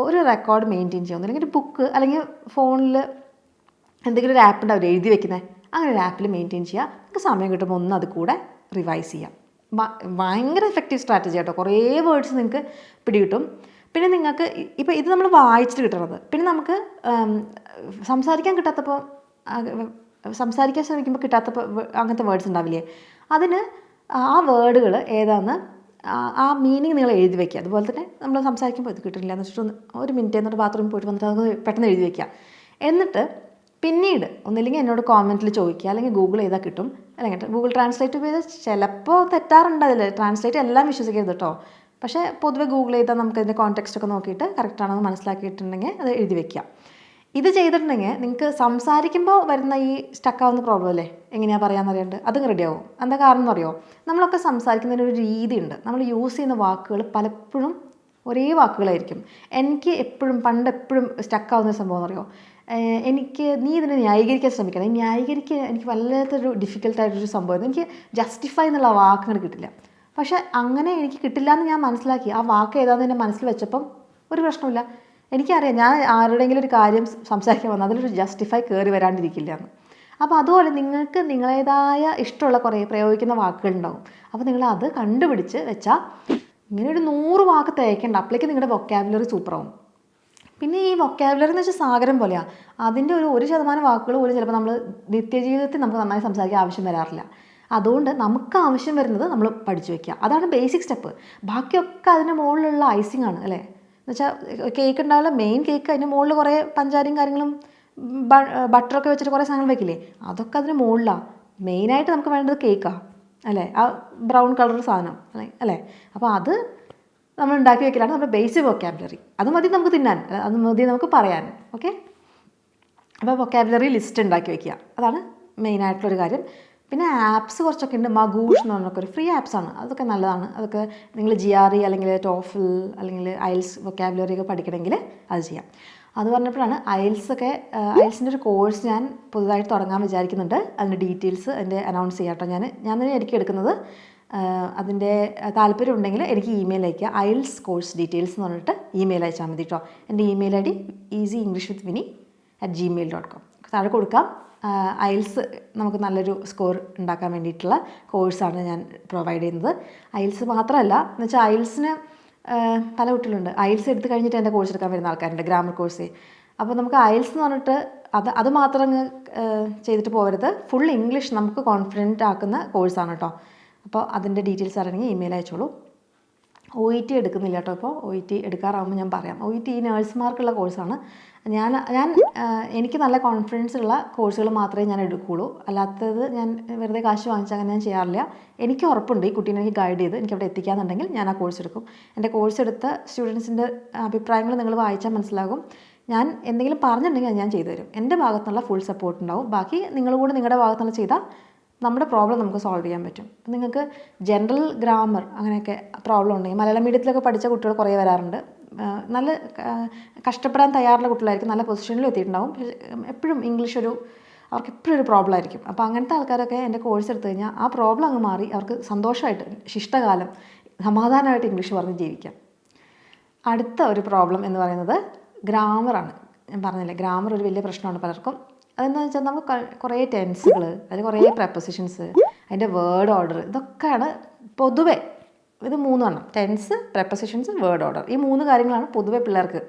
ഒരു റെക്കോർഡ് മെയിൻറ്റെയിൻ ചെയ്യുക. അല്ലെങ്കിൽ ഒരു ബുക്ക് അല്ലെങ്കിൽ ഫോണിൽ എന്തെങ്കിലും ഒരു ആപ്പ് ഉണ്ടാവില്ല എഴുതി വെക്കുന്നത്, അങ്ങനെ ഒരു ആപ്പിൽ മെയിൻറ്റെയിൻ ചെയ്യുക. നിങ്ങൾക്ക് സമയം കിട്ടുമ്പോൾ ഒന്ന് അത് കൂടെ റിവൈസ് ചെയ്യാം. ഭയങ്കര എഫക്റ്റീവ് സ്ട്രാറ്റജി കേട്ടോ. കുറേ വേർഡ്സ് നിങ്ങൾക്ക് പിടികിട്ടും. പിന്നെ നിങ്ങൾക്ക് ഇപ്പോൾ ഇത് നമ്മൾ വായിച്ചിട്ട് കിട്ടുന്നത്, പിന്നെ നമുക്ക് സംസാരിക്കാൻ ശ്രമിക്കുമ്പോൾ കിട്ടാത്തപ്പോൾ അങ്ങനത്തെ വേർഡ്സ് ഉണ്ടാവില്ലേ, അതിന് ആ വേർഡുകൾ ഏതാണെന്ന് ആ മീനിങ് നിങ്ങൾ എഴുതി വയ്ക്കുക. അതുപോലെ തന്നെ നമ്മൾ സംസാരിക്കുമ്പോൾ ഇത് കിട്ടില്ല എന്ന് വെച്ചിട്ട് ഒരു മിനിറ്റ് എന്നിട്ട് ബാത്റൂമിൽ പോയിട്ട് വന്നിട്ട് അത് പെട്ടെന്ന് എഴുതി വയ്ക്കുക. എന്നിട്ട് പിന്നീട് ഒന്നില്ലെങ്കിൽ എന്നോട് കോമെൻറ്റിൽ ചോദിക്കുക, അല്ലെങ്കിൽ ഗൂഗിൾ ചെയ്താൽ കിട്ടും, അല്ലെങ്കിൽ ഗൂഗിൾ ട്രാൻസ്ലേറ്റ് ഉപയോഗിച്ച് ചിലപ്പോൾ തെറ്റാറുണ്ട്. അതിൽ ട്രാൻസ്ലേറ്റ് എല്ലാം വിശ്വസിക്കരുത് കേട്ടോ. പക്ഷേ പൊതുവെ ഗൂഗിൾ ചെയ്താൽ നമുക്കതിൻ്റെ കോൺടെക്സ്റ്റ് ഒക്കെ നോക്കിയിട്ട് കറക്റ്റാണെന്ന് മനസ്സിലാക്കിയിട്ടുണ്ടെങ്കിൽ അത് എഴുതി വയ്ക്കുക. ഇത് ചെയ്തിട്ടുണ്ടെങ്കിൽ നിങ്ങൾക്ക് സംസാരിക്കുമ്പോൾ വരുന്ന ഈ സ്റ്റക്കാവുന്ന പ്രോബ്ലം അല്ലേ, എങ്ങനെയാണ് പറയാമെന്നറിയാണ്ട് അതും റെഡിയാവും. എന്താ കാരണം എന്നറിയോ, നമ്മളൊക്കെ സംസാരിക്കുന്നതിനൊരു രീതിയുണ്ട്. നമ്മൾ യൂസ് ചെയ്യുന്ന വാക്കുകൾ പലപ്പോഴും ഒരേ വാക്കുകളായിരിക്കും. എനിക്ക് പണ്ടെപ്പോഴും സ്റ്റക്കാവുന്ന സംഭവം എന്നറിയോ, നീ ഇതിനെ ന്യായീകരിക്കാൻ ശ്രമിക്കണം. ഈ ന്യായീകരിക്കാൻ എനിക്ക് വല്ലാത്തൊരു ഡിഫിക്കൽട്ടായിട്ടൊരു സംഭവമായിരുന്നു. എനിക്ക് ജസ്റ്റിഫൈ എന്നുള്ള വാക്കുകൾ കിട്ടില്ല. പക്ഷേ അങ്ങനെ എനിക്ക് കിട്ടില്ല എന്ന് ഞാൻ മനസ്സിലാക്കി. ആ വാക്ക് ഏതാണെന്ന് എൻ്റെ മനസ്സിൽ വെച്ചപ്പം ഒരു പ്രശ്നമില്ല. എനിക്കറിയാം ഞാൻ ആരുടെയെങ്കിലും ഒരു കാര്യം സംസാരിക്കാൻ വന്നാൽ അതിലൊരു ജസ്റ്റിഫൈ കയറി വരാണ്ടിരിക്കില്ല എന്ന്. അപ്പോൾ അതുപോലെ നിങ്ങൾക്ക് നിങ്ങളേതായ ഇഷ്ടമുള്ള കുറേ പ്രയോഗിക്കുന്ന വാക്കുകളുണ്ടാവും. അപ്പോൾ നിങ്ങൾ കണ്ടുപിടിച്ച് വെച്ചാൽ ഇങ്ങനെ ഒരു 100 വാക്ക് തേക്കേണ്ട, അപ്പോഴേക്ക് നിങ്ങളുടെ വൊക്കാബുലറി സൂപ്പറാവും. പിന്നെ ഈ വൊക്കാബുലറി എന്ന് വെച്ചാൽ സാഗരം പോലെയാണ്. അതിൻ്റെ 1% വാക്കുകൾ പോലും ചിലപ്പോൾ നമ്മൾ നിത്യജീവിതത്തിൽ നമുക്ക് നന്നായി സംസാരിക്കാൻ ആവശ്യം വരാറില്ല. അതുകൊണ്ട് നമുക്ക് ആവശ്യം വരുന്നത് നമ്മൾ പഠിച്ചു വയ്ക്കുക. അതാണ് ബേസിക് സ്റ്റെപ്പ്. ബാക്കിയൊക്കെ അതിൻ്റെ മുകളിലുള്ള ഐസിങ് ആണ് അല്ലേ. എന്നുവെച്ചാൽ കേക്ക് ഉണ്ടാവില്ല, മെയിൻ കേക്ക്, അതിൻ്റെ മുകളിൽ കുറേ പഞ്ചാരയും കാര്യങ്ങളും ബട്ടറൊക്കെ വെച്ചിട്ട് കുറേ സാധനങ്ങൾ വെക്കില്ലേ, അതൊക്കെ അതിന് മുകളിലാണ്. മെയിനായിട്ട് നമുക്ക് വേണ്ടത് കേക്കാണ് അല്ലേ, ആ ബ്രൗൺ കളർ സാധനം അല്ലേ. അപ്പോൾ അത് നമ്മൾ ഉണ്ടാക്കി വെക്കലാണ് നമ്മുടെ ബേസിക് വൊക്കാബുലറി. അത് മതി നമുക്ക് തിന്നാൻ, അത് മതി നമുക്ക് പറയാൻ. ഓക്കെ, അപ്പോൾ വൊക്കാബുലറി ലിസ്റ്റ് ഉണ്ടാക്കി വയ്ക്കുക, അതാണ് മെയിനായിട്ടുള്ളൊരു കാര്യം. പിന്നെ ആപ്സ് കുറച്ചൊക്കെ ഉണ്ട്. മഗൂഷ് എന്ന് പറഞ്ഞൊക്കെ ഒരു ഫ്രീ ആപ്സാണ്, അതൊക്കെ നല്ലതാണ്. അതൊക്കെ നിങ്ങൾ GRE അല്ലെങ്കിൽ ടോഫിൽ അല്ലെങ്കിൽ ഐൽസ് വൊക്കാബുലറി ഒക്കെ പഠിക്കണമെങ്കിൽ അത് ചെയ്യാം. അത് പറഞ്ഞപ്പോഴാണ് ഐൽസിൻ്റെ ഒരു കോഴ്സ് ഞാൻ പുതുതായിട്ട് തുടങ്ങാൻ വിചാരിക്കുന്നുണ്ട്. അതിൻ്റെ ഡീറ്റെയിൽസ് അതിൻ്റെ അനൗൺസ് ചെയ്യാം കേട്ടോ. ഞാൻ തന്നെ എനിക്ക് എടുക്കുന്നത്. അതിൻ്റെ താല്പര്യം ഉണ്ടെങ്കിൽ എനിക്ക് ഇമെയിൽ അയയ്ക്കുക. ഐൽസ് കോഴ്സ് ഡീറ്റെയിൽസ് എന്ന് പറഞ്ഞിട്ട് ഇമെയിൽ അയച്ചാൽ മതി കേട്ടോ. എൻ്റെ ഇമെയിൽ ID easyenglishwithvinny@gmail.com താഴെ കൊടുക്കാം. ഐൽസ് നമുക്ക് നല്ലൊരു സ്കോർ ഉണ്ടാക്കാൻ വേണ്ടിയിട്ടുള്ള കോഴ്സാണ് ഞാൻ പ്രൊവൈഡ് ചെയ്യുന്നത്. ഐൽസ് മാത്രമല്ല, എന്ന് വെച്ചാൽ ഐൽസിന് പല കുട്ടികളുണ്ട്. ഐൽസ് എടുത്ത് കഴിഞ്ഞിട്ട് എൻ്റെ കോഴ്സ് എടുക്കാൻ വരുന്ന ആൾക്കാരുണ്ട്, ഗ്രാമർ കോഴ്സ്. അപ്പോൾ നമുക്ക് ഐൽസ് എന്ന് പറഞ്ഞിട്ട് അത് മാത്രം അങ്ങ് ചെയ്തിട്ട് പോകരുത്. ഫുൾ ഇംഗ്ലീഷ് നമുക്ക് കോൺഫിഡൻറ്റ് ആക്കുന്ന കോഴ്സാണ് കേട്ടോ. അപ്പോൾ അതിൻ്റെ ഡീറ്റെയിൽസ് അറിയണമെങ്കിൽ ഇമെയിൽ അയച്ചോളൂ. OET എടുക്കുന്നില്ല കേട്ടോ. ഇപ്പോൾ OET എടുക്കാറാകുമ്പോൾ ഞാൻ പറയാം. OET ഈ നേഴ്സുമാർക്കുള്ള കോഴ്സാണ്. എനിക്ക് നല്ല കോൺഫിഡൻസ് ഉള്ള കോഴ്സുകൾ മാത്രമേ ഞാൻ എടുക്കുകയുള്ളൂ. അല്ലാത്തത് ഞാൻ വെറുതെ കാശ് വാങ്ങിച്ചാൽ അങ്ങനെ ഞാൻ ചെയ്യാറില്ല. എനിക്ക് ഉറപ്പുണ്ട് ഈ കുട്ടീനെ എനിക്ക് ഗൈഡ് ചെയ്ത് എനിക്ക് അവിടെ എത്തിക്കാന്നുണ്ടെങ്കിൽ ഞാൻ ആ കോഴ്സ് എടുക്കും. എൻ്റെ കോഴ്സ് എടുത്ത സ്റ്റുഡൻസിൻ്റെ അഭിപ്രായങ്ങൾ നിങ്ങൾ വായിച്ചാൽ മനസ്സിലാകും. ഞാൻ എന്തെങ്കിലും പറഞ്ഞിട്ടുണ്ടെങ്കിൽ അത് ഞാൻ ചെയ്തു തരും. എൻ്റെ ഭാഗത്തുനിന്നുള്ള ഫുൾ സപ്പോർട്ട് ഉണ്ടാവും. ബാക്കി നിങ്ങൾ കൂടെ നിങ്ങളുടെ ഭാഗത്തുനിന്ന് ചെയ്താൽ നമ്മുടെ പ്രോബ്ലം നമുക്ക് സോൾവ് ചെയ്യാൻ പറ്റും. അപ്പം നിങ്ങൾക്ക് ജനറൽ ഗ്രാമർ അങ്ങനെയൊക്കെ പ്രോബ്ലം ഉണ്ടെങ്കിൽ, മലയാളം മീഡിയത്തിലൊക്കെ പഠിച്ച കുട്ടികൾ കുറേ വരാറുണ്ട്. നല്ല കഷ്ടപ്പെടാൻ തയ്യാറുള്ള കുട്ടികളായിരിക്കും, നല്ല പൊസിഷനിലും എത്തിയിട്ടുണ്ടാവും. പക്ഷേ എപ്പോഴും ഇംഗ്ലീഷ് അവർക്ക് എപ്പോഴും ഒരു പ്രോബ്ലം ആയിരിക്കും. അപ്പോൾ അങ്ങനത്തെ ആൾക്കാരൊക്കെ എൻ്റെ കോഴ്സ് എടുത്തു കഴിഞ്ഞാൽ ആ പ്രോബ്ലം അങ്ങ് മാറി അവർക്ക് സന്തോഷമായിട്ട് ശിഷ്ടകാലം സമാധാനമായിട്ട് ഇംഗ്ലീഷ് പറഞ്ഞ് ജീവിക്കാം. അടുത്ത ഒരു പ്രോബ്ലം എന്ന് പറയുന്നത് ഗ്രാമറാണ്. ഞാൻ പറഞ്ഞില്ലേ, ഗ്രാമർ ഒരു വലിയ പ്രശ്നമാണ് പലർക്കും. അതെന്താണെന്ന് വെച്ചാൽ നമുക്ക് കുറേ ടെൻസുകൾ, അതിൽ കുറേ പ്രപ്പോസിഷൻസ്, അതിൻ്റെ വേർഡ് ഓർഡർ, ഇതൊക്കെയാണ് പൊതുവെ. ഇത് 3 എണ്ണം: ടെൻസ്, പ്രപ്പോസിഷൻസ്, വേർഡ് ഓർഡർ. ഈ 3 കാര്യങ്ങളാണ് പൊതുവെ പിള്ളേർക്ക്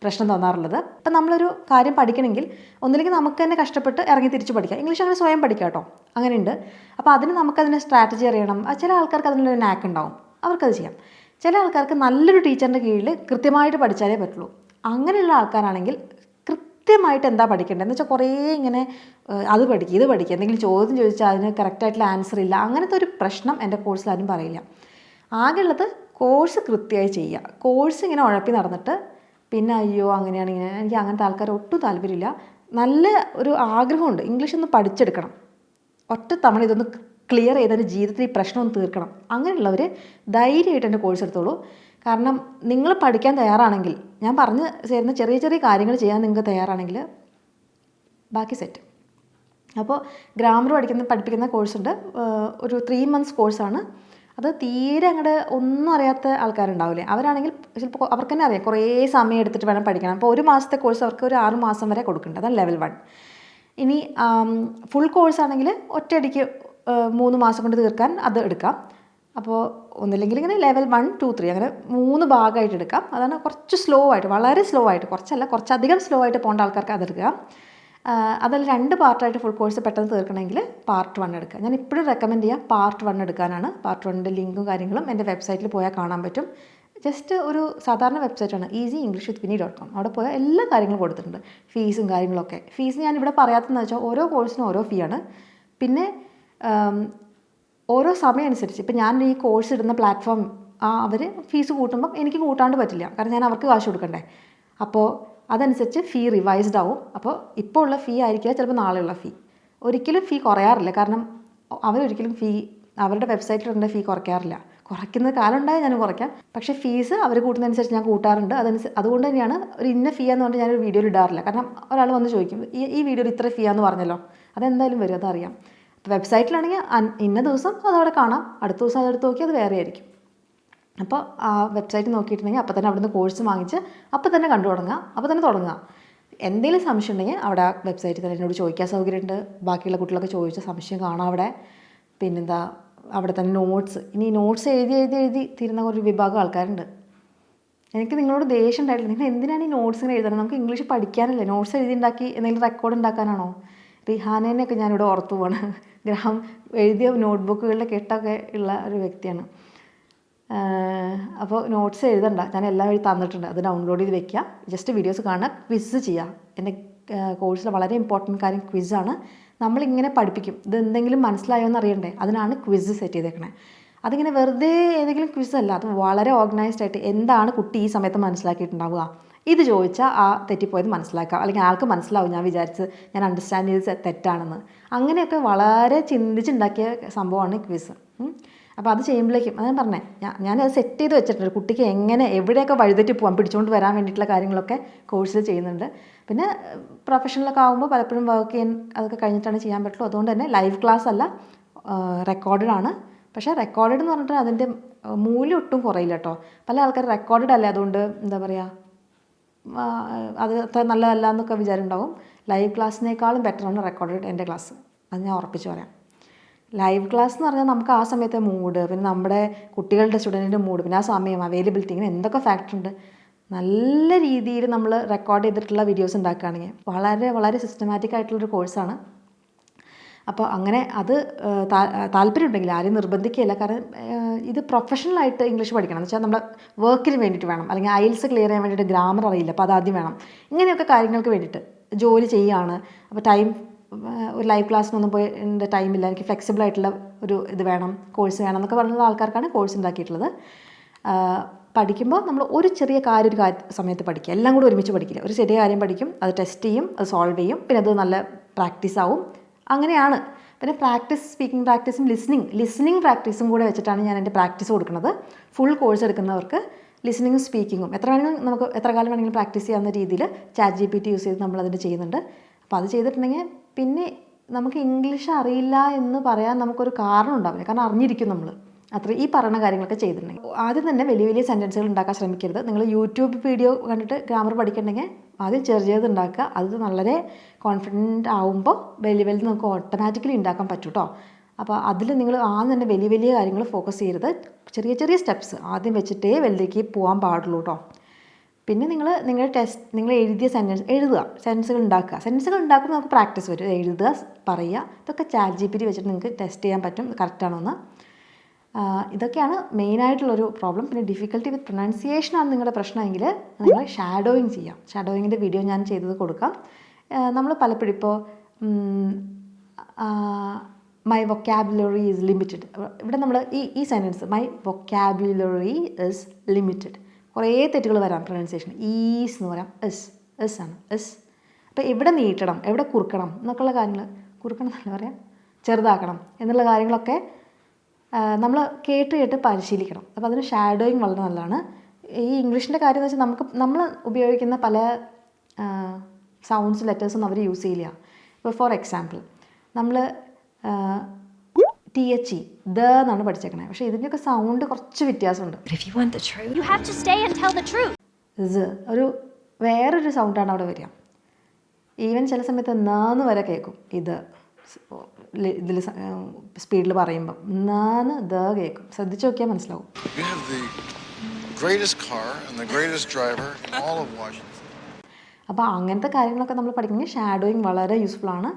പ്രശ്നം തോന്നാറുള്ളത്. അപ്പം നമ്മളൊരു കാര്യം പഠിക്കണമെങ്കിൽ ഒന്നില്ലെങ്കിൽ നമുക്ക് തന്നെ കഷ്ടപ്പെട്ട് ഇറങ്ങി തിരിച്ച് പഠിക്കാം. ഇംഗ്ലീഷ് അങ്ങനെ സ്വയം പഠിക്കാം കേട്ടോ, അങ്ങനെയുണ്ട്. അപ്പോൾ അതിന് നമുക്കതിൻ്റെ സ്ട്രാറ്റജി അറിയണം. ചില ആൾക്കാർക്ക് അതിനൊരു നാക്ക് ഉണ്ടാവും, അവർക്കത് ചെയ്യാം. ചില ആൾക്കാർക്ക് നല്ലൊരു ടീച്ചറിൻ്റെ കീഴിൽ കൃത്യമായിട്ട് പഠിച്ചാലേ പറ്റുള്ളൂ. അങ്ങനെയുള്ള ആൾക്കാരാണെങ്കിൽ കൃത്യമായിട്ട് എന്താ പഠിക്കേണ്ടത് എന്ന് വെച്ചാൽ കുറേ ഇങ്ങനെ അത് പഠിക്കുക ഇത് പഠിക്കുക എന്തെങ്കിലും ചോദ്യം ചോദിച്ചാൽ അതിന് കറക്റ്റായിട്ടുള്ള ആൻസർ ഇല്ല, അങ്ങനത്തെ ഒരു പ്രശ്നം എൻ്റെ കോഴ്സിൽ ആരും പറയില്ല. ആകെയുള്ളത് കോഴ്സ് കൃത്യമായി ചെയ്യുക. കോഴ്സ് ഇങ്ങനെ ഉഴപ്പി നടന്നിട്ട് പിന്നെ അയ്യോ അങ്ങനെയാണ് ഇങ്ങനെ, എനിക്ക് അങ്ങനത്തെ ആൾക്കാർ ഒട്ടും താല്പര്യമില്ല. നല്ല ഒരു ആഗ്രഹമുണ്ട് ഇംഗ്ലീഷ് ഒന്ന് പഠിച്ചെടുക്കണം, ഒറ്റ തവണ ഇതൊന്ന് ക്ലിയർ ചെയ്തതിന് ജീവിതത്തിൽ ഈ പ്രശ്നം ഒന്ന് തീർക്കണം. അങ്ങനെയുള്ളവർ ധൈര്യമായിട്ട് എൻ്റെ കോഴ്സ് എടുത്തോളൂ. കാരണം നിങ്ങൾ പഠിക്കാൻ തയ്യാറാണെങ്കിൽ, ഞാൻ പറഞ്ഞു ചേരുന്ന ചെറിയ ചെറിയ കാര്യങ്ങൾ ചെയ്യാൻ നിങ്ങൾക്ക് തയ്യാറാണെങ്കിൽ ബാക്കി സെറ്റ്. അപ്പോൾ ഗ്രാമർ പഠിപ്പിക്കുന്ന കോഴ്സുണ്ട്, ഒരു 3 months കോഴ്സാണ്. അത് തീരെ അങ്ങോട്ട് ഒന്നും അറിയാത്ത ആൾക്കാരുണ്ടാവില്ലേ, അവരാണെങ്കിൽ ചിലപ്പോൾ അവർക്ക് തന്നെ അറിയാം കുറേ സമയം എടുത്തിട്ട് വേണം പഠിക്കണം. അപ്പോൾ 1 മാസത്തെ കോഴ്സ് അവർക്ക് ഒരു 6 മാസം വരെ കൊടുക്കുന്നുണ്ട്, അതാണ് ലെവൽ 1. ഇനി ഫുൾ കോഴ്സാണെങ്കിൽ ഒറ്റയടിക്ക് 3 മാസം കൊണ്ട് തീർക്കാൻ അത് എടുക്കാം. അപ്പോൾ ഒന്നില്ലെങ്കിൽ ഇങ്ങനെ ലെവൽ 1, 2, 3 അങ്ങനെ 3 ഭാഗമായിട്ട് എടുക്കാം. അതാണ് കുറച്ച് സ്ലോ ആയിട്ട്, വളരെ സ്ലോ ആയിട്ട്, കുറച്ചധികം സ്ലോ ആയിട്ട് പോകേണ്ട ആൾക്കാർക്ക് അതെടുക്കുക. അതിൽ 2 പാർട്ടായിട്ട് ഫുൾ കോഴ്സ് പെട്ടെന്ന് തീർക്കണമെങ്കിൽ പാർട്ട് 1 എടുക്കുക. ഞാൻ ഇപ്പോഴും റെക്കമെൻഡ് ചെയ്യാം പാർട്ട് 1 എടുക്കാനാണ്. പാർട്ട് 1ൻ്റെ ലിങ്കും കാര്യങ്ങളും എൻ്റെ വെബ്സൈറ്റിൽ പോയാൽ കാണാൻ പറ്റും. ജസ്റ്റ് ഒരു സാധാരണ വെബ്സൈറ്റാണ് easyenglishwithvinny.com. അവിടെ പോയാൽ എല്ലാ കാര്യങ്ങളും കൊടുത്തിട്ടുണ്ട്, ഫീസും കാര്യങ്ങളൊക്കെ. ഫീസ് ഞാൻ ഇവിടെ പറയാത്തതെന്ന് വെച്ചാൽ ഓരോ കോഴ്സിനും ഓരോ ഫീ ആണ്. പിന്നെ ഓരോ സമയം അനുസരിച്ച് ഇപ്പോൾ ഞാൻ ഈ കോഴ്സ് ഇടുന്ന പ്ലാറ്റ്ഫോം അവർ ഫീസ് കൂട്ടുമ്പം എനിക്ക് കൂട്ടാണ്ട് പറ്റില്ല, കാരണം ഞാൻ അവർക്ക് കാശ് കൊടുക്കണ്ടേ. അപ്പോൾ അതനുസരിച്ച് ഫീ റിവൈസ്ഡ് ആവും. അപ്പോൾ ഇപ്പോൾ ഉള്ള ഫീ ആയിരിക്കില്ല ചിലപ്പോൾ നാളെയുള്ള ഫീ. ഒരിക്കലും ഫീ കുറയാറില്ല, കാരണം അവരൊരിക്കലും അവരുടെ വെബ്സൈറ്റിലുള്ള ഫീ കുറയ്ക്കാറില്ല. കുറയ്ക്കുന്ന കാലം ഉണ്ടായാൽ ഞാൻ കുറയ്ക്കാം, പക്ഷേ ഫീസ് അവർ കൂട്ടുന്നതനുസരിച്ച് ഞാൻ കൂട്ടാറുണ്ട്. അതുകൊണ്ട് തന്നെയാണ് ഒരു ഇന്ന ഫീ എന്ന് പറഞ്ഞാൽ ഞാനൊരു വീഡിയോയിൽ ഇടാറില്ല. കാരണം ഒരാൾ വന്ന് ചോദിക്കും ഈ വീഡിയോയിൽ ഇത്ര ഫീ ആണെന്ന് പറഞ്ഞല്ലോ, അതെന്തായാലും വരും, അതറിയാം. അപ്പോൾ വെബ്സൈറ്റിലാണെങ്കിൽ ഇന്ന ദിവസം അതവിടെ കാണാം, അടുത്ത ദിവസം അതെടുത്ത് നോക്കി അത് വേറെ ആയിരിക്കും. അപ്പോൾ ആ വെബ്സൈറ്റ് നോക്കിയിട്ടുണ്ടെങ്കിൽ അപ്പോൾ തന്നെ അവിടുന്ന് കോഴ്സ് വാങ്ങിച്ച് അപ്പോൾ തന്നെ കണ്ടു തുടങ്ങുക, അപ്പോൾ തന്നെ തുടങ്ങുക. എന്തെങ്കിലും സംശയം ഉണ്ടെങ്കിൽ അവിടെ ആ വെബ്സൈറ്റിൽ തന്നെ എന്നോട് ചോദിക്കാൻ സൗകര്യമുണ്ട്. ബാക്കിയുള്ള കുട്ടികളൊക്കെ ചോദിച്ച സംശയം കാണാം അവിടെ. പിന്നെന്താ അവിടെ തന്നെ നോട്ട്സ്, ഇനി നോട്ട്സ് എഴുതി തീരുന്ന ഒരു വിഭാഗം ആൾക്കാരുണ്ട്. എനിക്ക് നിങ്ങളോട് ദേഷ്യം ഉണ്ടായിട്ടില്ല, നിങ്ങൾ എന്തിനാണ് ഈ നോട്ട്സ് ഇങ്ങനെ എഴുതണം? നമുക്ക് ഇംഗ്ലീഷ് പഠിക്കാനല്ലേ, നോട്ട്സ് എഴുതി ഉണ്ടാക്കി എന്തെങ്കിലും റെക്കോർഡ് ഉണ്ടാക്കാനാണോ? റിഹാനേനെയൊക്കെ ഞാനിവിടെ ഓർത്തു പോവാണ്. എഴുതിയ നോട്ട്ബുക്കുകളുടെ കെട്ടൊക്കെ ഉള്ള ഒരു വ്യക്തിയാണ്. അപ്പോൾ നോട്ട്സ് എഴുതണ്ട, ഞാൻ എല്ലാം എഴുതി തന്നിട്ടുണ്ട്, അത് ഡൗൺലോഡ് ചെയ്ത് വെക്കുക. ജസ്റ്റ് വീഡിയോസ് കാണുക, ക്വിസ് ചെയ്യുക. എൻ്റെ കോഴ്സിൽ വളരെ ഇമ്പോർട്ടൻറ്റ് കാര്യം ക്വിസാണ്. നമ്മളിങ്ങനെ പഠിപ്പിക്കും, ഇത് എന്തെങ്കിലും മനസ്സിലായോ എന്ന് അറിയണ്ടേ, അതിനാണ് ക്വിസ് സെറ്റ് ചെയ്തേക്കണേ. അതിങ്ങനെ വെറുതെ ഏതെങ്കിലും ക്വിസ് അല്ല, അത് വളരെ ഓർഗനൈസ്ഡ് ആയിട്ട് എന്താണ് കുട്ടി ഈ സമയത്ത് മനസ്സിലാക്കിയിട്ടുണ്ടാവുക, ഇത് ചോദിച്ചാൽ ആ തെറ്റിപ്പോയത് മനസ്സിലാക്കാം, അല്ലെങ്കിൽ ആൾക്ക് മനസ്സിലാവും ഞാൻ ഞാൻ അണ്ടർസ്റ്റാൻഡ് ചെയ്ത് തെറ്റാണെന്ന്. അങ്ങനെയൊക്കെ വളരെ ചിന്തിച്ചുണ്ടാക്കിയ സംഭവമാണ് ക്വിസ്. അപ്പോൾ അത് ചെയ്യുമ്പോഴേക്കും അത് ഞാൻ പറഞ്ഞേ, ഞാനത് സെറ്റ് ചെയ്ത് വെച്ചിട്ടുണ്ട്. കുട്ടിക്ക് എങ്ങനെ എവിടെയൊക്കെ വഴിതെറ്റി പോകാൻ പിടിച്ചുകൊണ്ട് വരാൻ വേണ്ടിയിട്ടുള്ള കാര്യങ്ങളൊക്കെ കോഴ്സിൽ ചെയ്യുന്നുണ്ട്. പിന്നെ പ്രൊഫഷണലൊക്കെ ആകുമ്പോൾ പലപ്പോഴും വർക്ക് ചെയ്യാൻ അതൊക്കെ കഴിഞ്ഞിട്ടാണ് ചെയ്യാൻ പറ്റുള്ളൂ. അതുകൊണ്ട് തന്നെ ലൈവ് ക്ലാസ് അല്ല, റെക്കോർഡഡ് ആണ്. പക്ഷേ റെക്കോർഡഡ് എന്ന് പറഞ്ഞിട്ട് അതിൻ്റെ മൂല്യം ഒട്ടും കുറയില്ല കേട്ടോ. പല ആൾക്കാർ റെക്കോർഡഡ് അല്ലേ അതുകൊണ്ട് എന്താ പറയുക അത് അത്ര നല്ലതല്ല എന്നൊക്കെ വിചാരം ഉണ്ടാവും. ലൈവ് ക്ലാസ്സിനേക്കാളും ബെറ്ററാണ് റെക്കോർഡഡ് എൻ്റെ ക്ലാസ്, അത് ഞാൻ ഉറപ്പിച്ച് പറയാം. ലൈവ് ക്ലാസ് എന്ന് പറഞ്ഞാൽ നമുക്ക് ആ സമയത്തെ മൂഡ്, പിന്നെ നമ്മുടെ കുട്ടികളുടെ സ്റ്റുഡൻറ്റിൻ്റെ മൂഡ്, പിന്നെ ആ സമയം അവൈലബിലിറ്റി, ഇങ്ങനെ എന്തൊക്കെ ഫാക്ടർ ഉണ്ട്. നല്ല രീതിയിൽ നമ്മൾ റെക്കോർഡ് ചെയ്തിട്ടുള്ള വീഡിയോസ് ഉണ്ടാക്കുകയാണെങ്കിൽ വളരെ വളരെ സിസ്റ്റമാറ്റിക് ആയിട്ടുള്ളൊരു കോഴ്സാണ്. അപ്പോൾ അങ്ങനെ അത് താല്പര്യം ഉണ്ടെങ്കിൽ ആരെയും നിർബന്ധിക്കുകയില്ല. കാരണം ഇത് പ്രൊഫഷണലായിട്ട് ഇംഗ്ലീഷ് പഠിക്കണം എന്ന് വെച്ചാൽ നമ്മുടെ വർക്കിന് വേണ്ടിയിട്ട് വേണം, അല്ലെങ്കിൽ IELTS ക്ലിയർ ചെയ്യാൻ വേണ്ടിയിട്ട് ഗ്രാമർ അറിയില്ല, അപ്പോൾ അതാദ്യം വേണം. ഇങ്ങനെയൊക്കെ കാര്യങ്ങൾക്ക് വേണ്ടിയിട്ട് ജോലി ചെയ്യുകയാണ്, അപ്പോൾ ഒരു ലൈവ് ക്ലാസ്സിനൊന്നും പോയി എൻ്റെ ടൈമില്ല, എനിക്ക് ഫ്ലെക്സിബിൾ ആയിട്ടുള്ള ഒരു ഇത് വേണം, കോഴ്സ് വേണം എന്നൊക്കെ പറഞ്ഞുള്ള ആൾക്കാർക്കാണ് കോഴ്സ് ഉണ്ടാക്കിയിട്ടുള്ളത്. പഠിക്കുമ്പോൾ നമ്മൾ ഒരു ചെറിയ കാര്യം ഒരു സമയത്ത് പഠിക്കുക, എല്ലാം കൂടി ഒരുമിച്ച് പഠിക്കില്ല. ഒരു ചെറിയ കാര്യം പഠിക്കും, അത് ടെസ്റ്റ് ചെയ്യും, അത് സോൾവ് ചെയ്യും, പിന്നെ അത് നല്ല പ്രാക്ടീസ് ആവും. അങ്ങനെയാണ്. പിന്നെ സ്പീക്കിംഗ് പ്രാക്ടീസും ലിസണിങ് പ്രാക്ടീസും കൂടെ വെച്ചിട്ടാണ് ഞാൻ എൻ്റെ പ്രാക്ടീസ് കൊടുക്കുന്നത്. ഫുൾ കോഴ്സ് എടുക്കുന്നവർക്ക് ലിസണിങ്ങും സ്പീക്കിങ്ങും എത്ര കാലം വേണമെങ്കിലും പ്രാക്ടീസ് ചെയ്യാവുന്ന രീതിയിൽ ChatGPT യൂസ് ചെയ്ത് നമ്മളതിൻ്റെ ചെയ്യുന്നുണ്ട്. അപ്പോൾ അത് ചെയ്തിട്ടുണ്ടെങ്കിൽ പിന്നെ നമുക്ക് ഇംഗ്ലീഷ് അറിയില്ല എന്ന് പറയാൻ നമുക്കൊരു കാരണം ഉണ്ടാവില്ല, കാരണം അറിഞ്ഞിരിക്കും നമ്മൾ അത്ര ഈ പറയുന്ന കാര്യങ്ങളൊക്കെ ചെയ്തിട്ടുണ്ടെങ്കിൽ. ആദ്യം തന്നെ വലിയ വലിയ സെൻറ്റൻസുകൾ ഉണ്ടാക്കാൻ ശ്രമിക്കരുത്. നിങ്ങൾ യൂട്യൂബ് വീഡിയോ കണ്ടിട്ട് ഗ്രാമർ പഠിക്കണമെങ്കിൽ ആദ്യം ചെറിയത് ഉണ്ടാക്കുക. അത് വളരെ കോൺഫിഡൻറ്റ് ആവുമ്പോൾ വലുത് നമുക്ക് ഓട്ടോമാറ്റിക്കലി ഉണ്ടാക്കാൻ പറ്റും കേട്ടോ. അപ്പോൾ അതിൽ നിങ്ങൾ ആദ്യം തന്നെ വലിയ വലിയ കാര്യങ്ങൾ ഫോക്കസ് ചെയ്യരുത്. ചെറിയ ചെറിയ സ്റ്റെപ്സ് ആദ്യം വെച്ചിട്ടേ വലുതേക്ക് പോകാൻ പാടുള്ളൂ കേട്ടോ. പിന്നെ നിങ്ങൾ എഴുതിയ സെൻറ്റൻസുകൾ ഉണ്ടാക്കുമ്പോൾ നമുക്ക് പ്രാക്ടീസ് വരും. എഴുതുക, പറയുക, ഇതൊക്കെ ChatGPT വെച്ചിട്ട് നിങ്ങൾക്ക് ടെസ്റ്റ് ചെയ്യാൻ പറ്റും കറക്റ്റാണോ എന്ന്. ഇതൊക്കെയാണ് മെയിനായിട്ടുള്ളൊരു പ്രോബ്ലം. പിന്നെ ഡിഫിക്കൽട്ടി വിത്ത് പ്രൊനൗൺസിയേഷനാണ് നിങ്ങളുടെ പ്രശ്നമെങ്കിൽ നിങ്ങൾ ഷാഡോയിങ് ചെയ്യാം. ഷാഡോയിങ്ങിൻ്റെ വീഡിയോ ഞാൻ ചെയ്തത് കൊടുക്കാം. നമ്മൾ പലപ്പോഴും ഇപ്പോൾ മൈ വൊക്കാബുലറി ഈസ് ലിമിറ്റഡ്. ഇവിടെ നമ്മൾ ഈ sentence my vocabulary is limited, കുറേ തെറ്റുകൾ വരാം പ്രൊനൗൺസിയേഷൻ. ഈസ് എന്ന് പറയാം, എസ് ആണ്, എസ്. അപ്പോൾ എവിടെ നീട്ടണം, എവിടെ കുറുക്കണം എന്നൊക്കെയുള്ള കാര്യങ്ങൾ, കുറുക്കണം എന്നല്ല പറയാം, ചെറുതാക്കണം എന്നുള്ള കാര്യങ്ങളൊക്കെ നമ്മൾ കേട്ട് പരിശീലിക്കണം. അപ്പോൾ അതിന് ഷാഡോയിങ് വളരെ നല്ലതാണ്. ഈ ഇംഗ്ലീഷിൻ്റെ കാര്യം എന്ന് വെച്ചാൽ നമ്മൾ ഉപയോഗിക്കുന്ന പല സൗണ്ട്സ് ലെറ്റേഴ്സൊന്നും അവർ യൂസ് ചെയ്യില്ല. ഇപ്പോൾ ഫോർ എക്സാമ്പിൾ നമ്മൾ THE ദ എന്നാണ് പഠിച്ചേക്കണത്, പക്ഷേ ഇതിൻ്റെയൊക്കെ സൗണ്ട് കുറച്ച് വ്യത്യാസമുണ്ട്. If you want the truth, you have to stay and tell the truth. ഒരു വേറൊരു സൗണ്ടാണ് അവിടെ വരിക. ഈവൻ ചില സമയത്ത് നാന്ന് വരെ കേൾക്കും. ഇതിൽ സ്പീഡിൽ പറയുമ്പം നാന്ന് ദ കേൾക്കും. ശ്രദ്ധിച്ച് നോക്കിയാൽ മനസ്സിലാവും. You have the greatest car and the greatest driver in all of Washington. അപ്പോൾ അങ്ങനത്തെ കാര്യങ്ങളൊക്കെ നമ്മൾ പഠിക്കണമെങ്കിൽ ഷാഡോയിങ് വളരെ യൂസ്ഫുള്ളാണ്.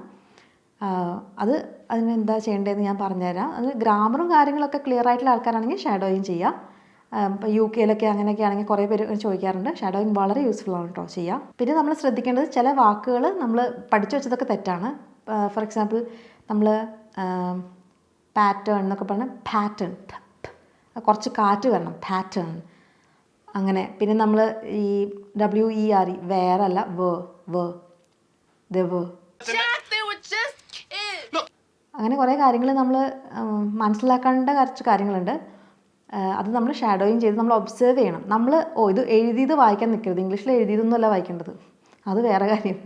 അതിനെന്താ ചെയ്യേണ്ടതെന്ന് ഞാൻ പറഞ്ഞുതരാം. അത് ഗ്രാമറും കാര്യങ്ങളൊക്കെ ക്ലിയർ ആയിട്ടുള്ള ആൾക്കാരാണെങ്കിൽ ഷാഡോയിങ് ചെയ്യുക. ഇപ്പോൾ UK അങ്ങനെയൊക്കെ ആണെങ്കിൽ കുറേ പേര് ചോദിക്കാറുണ്ട്. ഷാഡോയിങ് വളരെ യൂസ്ഫുള്ളാണ് കേട്ടോ, ചെയ്യുക. പിന്നെ നമ്മൾ ശ്രദ്ധിക്കേണ്ടത് ചില വാക്കുകൾ നമ്മൾ പഠിച്ചു വെച്ചതൊക്കെ തെറ്റാണ്. ഫോർ എക്സാമ്പിൾ നമ്മൾ പാറ്റേൺ എന്നൊക്കെ പറഞ്ഞാൽ പാറ്റേൺ, കുറച്ച് കാറ്റ് വരണം, പാറ്റേൺ അങ്ങനെ. പിന്നെ നമ്മൾ ഈ WERE വേറല്ല, അങ്ങനെ കുറേ കാര്യങ്ങൾ നമ്മൾ മനസ്സിലാക്കേണ്ട കുറച്ച് കാര്യങ്ങളുണ്ട്. അത് നമ്മൾ ഷാഡോയിങ് ചെയ്ത് നമ്മൾ ഒബ്സർവ് ചെയ്യണം. നമ്മൾ ഇത് എഴുതിയത് വായിക്കാൻ നിൽക്കരുത്. ഇംഗ്ലീഷിൽ എഴുതിയതൊന്നുമല്ല വായിക്കേണ്ടത്, അത് വേറെ കാര്യം.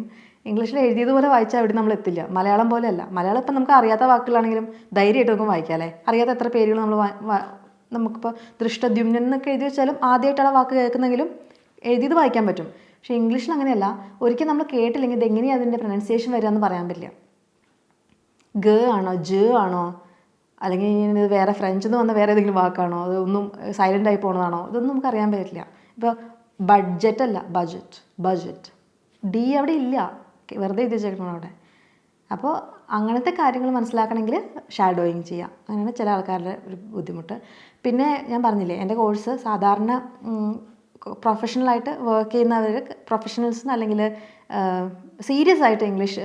ഇംഗ്ലീഷിൽ എഴുതിയതുപോലെ വായിച്ചാൽ അവിടെ നമ്മൾ എത്തില്ല. മലയാളം പോലെയല്ല. മലയാളം ഇപ്പം നമുക്ക് അറിയാത്ത വാക്കുകളാണെങ്കിലും ധൈര്യമായിട്ട് നമുക്ക് വായിക്കാം അല്ലേ. അറിയാത്ത എത്ര പേരുകൾ നമ്മൾ നമുക്കിപ്പോൾ ദൃഷ്ടദ്യുമ്നൻ എന്നൊക്കെ എഴുതി വെച്ചാലും ആദ്യമായിട്ടാണ് വാക്ക് കേൾക്കുന്നെങ്കിലും എഴുതിയത് വായിക്കാൻ പറ്റും. പക്ഷേ ഇംഗ്ലീഷിൽ അങ്ങനെയല്ല. ഒരിക്കലും നമ്മൾ കേട്ടില്ലെങ്കിൽ ഇതെങ്ങനെയാണ് അതിൻ്റെ പ്രൊനൗൺസിയേഷൻ വരിക എന്ന് പറയാൻ പറ്റില്ല. ഗ ആണോ ജ ആണോ, അല്ലെങ്കിൽ ഇത് വേറെ ഫ്രഞ്ചിൽ നിന്ന് വന്ന വേറെ ഏതെങ്കിലും വാക്കാണോ, അതൊന്നും സൈലൻ്റ് ആയി പോകുന്നതാണോ, ഇതൊന്നും നമുക്ക് അറിയാൻ പറ്റില്ല. ഇപ്പോൾ ബഡ്ജറ്റ് അല്ല, ബഡ്ജറ്റ് ഡി അവിടെ ഇല്ല, വെറുതെ എഴുതി വെച്ചേക്കണം അവിടെ. അപ്പോൾ അങ്ങനത്തെ കാര്യങ്ങൾ മനസ്സിലാക്കണമെങ്കിൽ ഷാഡോയിങ് ചെയ്യാം. അങ്ങനെയാണ് ചില ആൾക്കാരുടെ ഒരു ബുദ്ധിമുട്ട്. പിന്നെ ഞാൻ പറഞ്ഞില്ലേ, എൻ്റെ കോഴ്സ് സാധാരണ പ്രൊഫഷണലായിട്ട് വർക്ക് ചെയ്യുന്നവർ, പ്രൊഫഷണൽസ് അല്ലെങ്കിൽ സീരിയസ് ആയിട്ട് ഇംഗ്ലീഷ്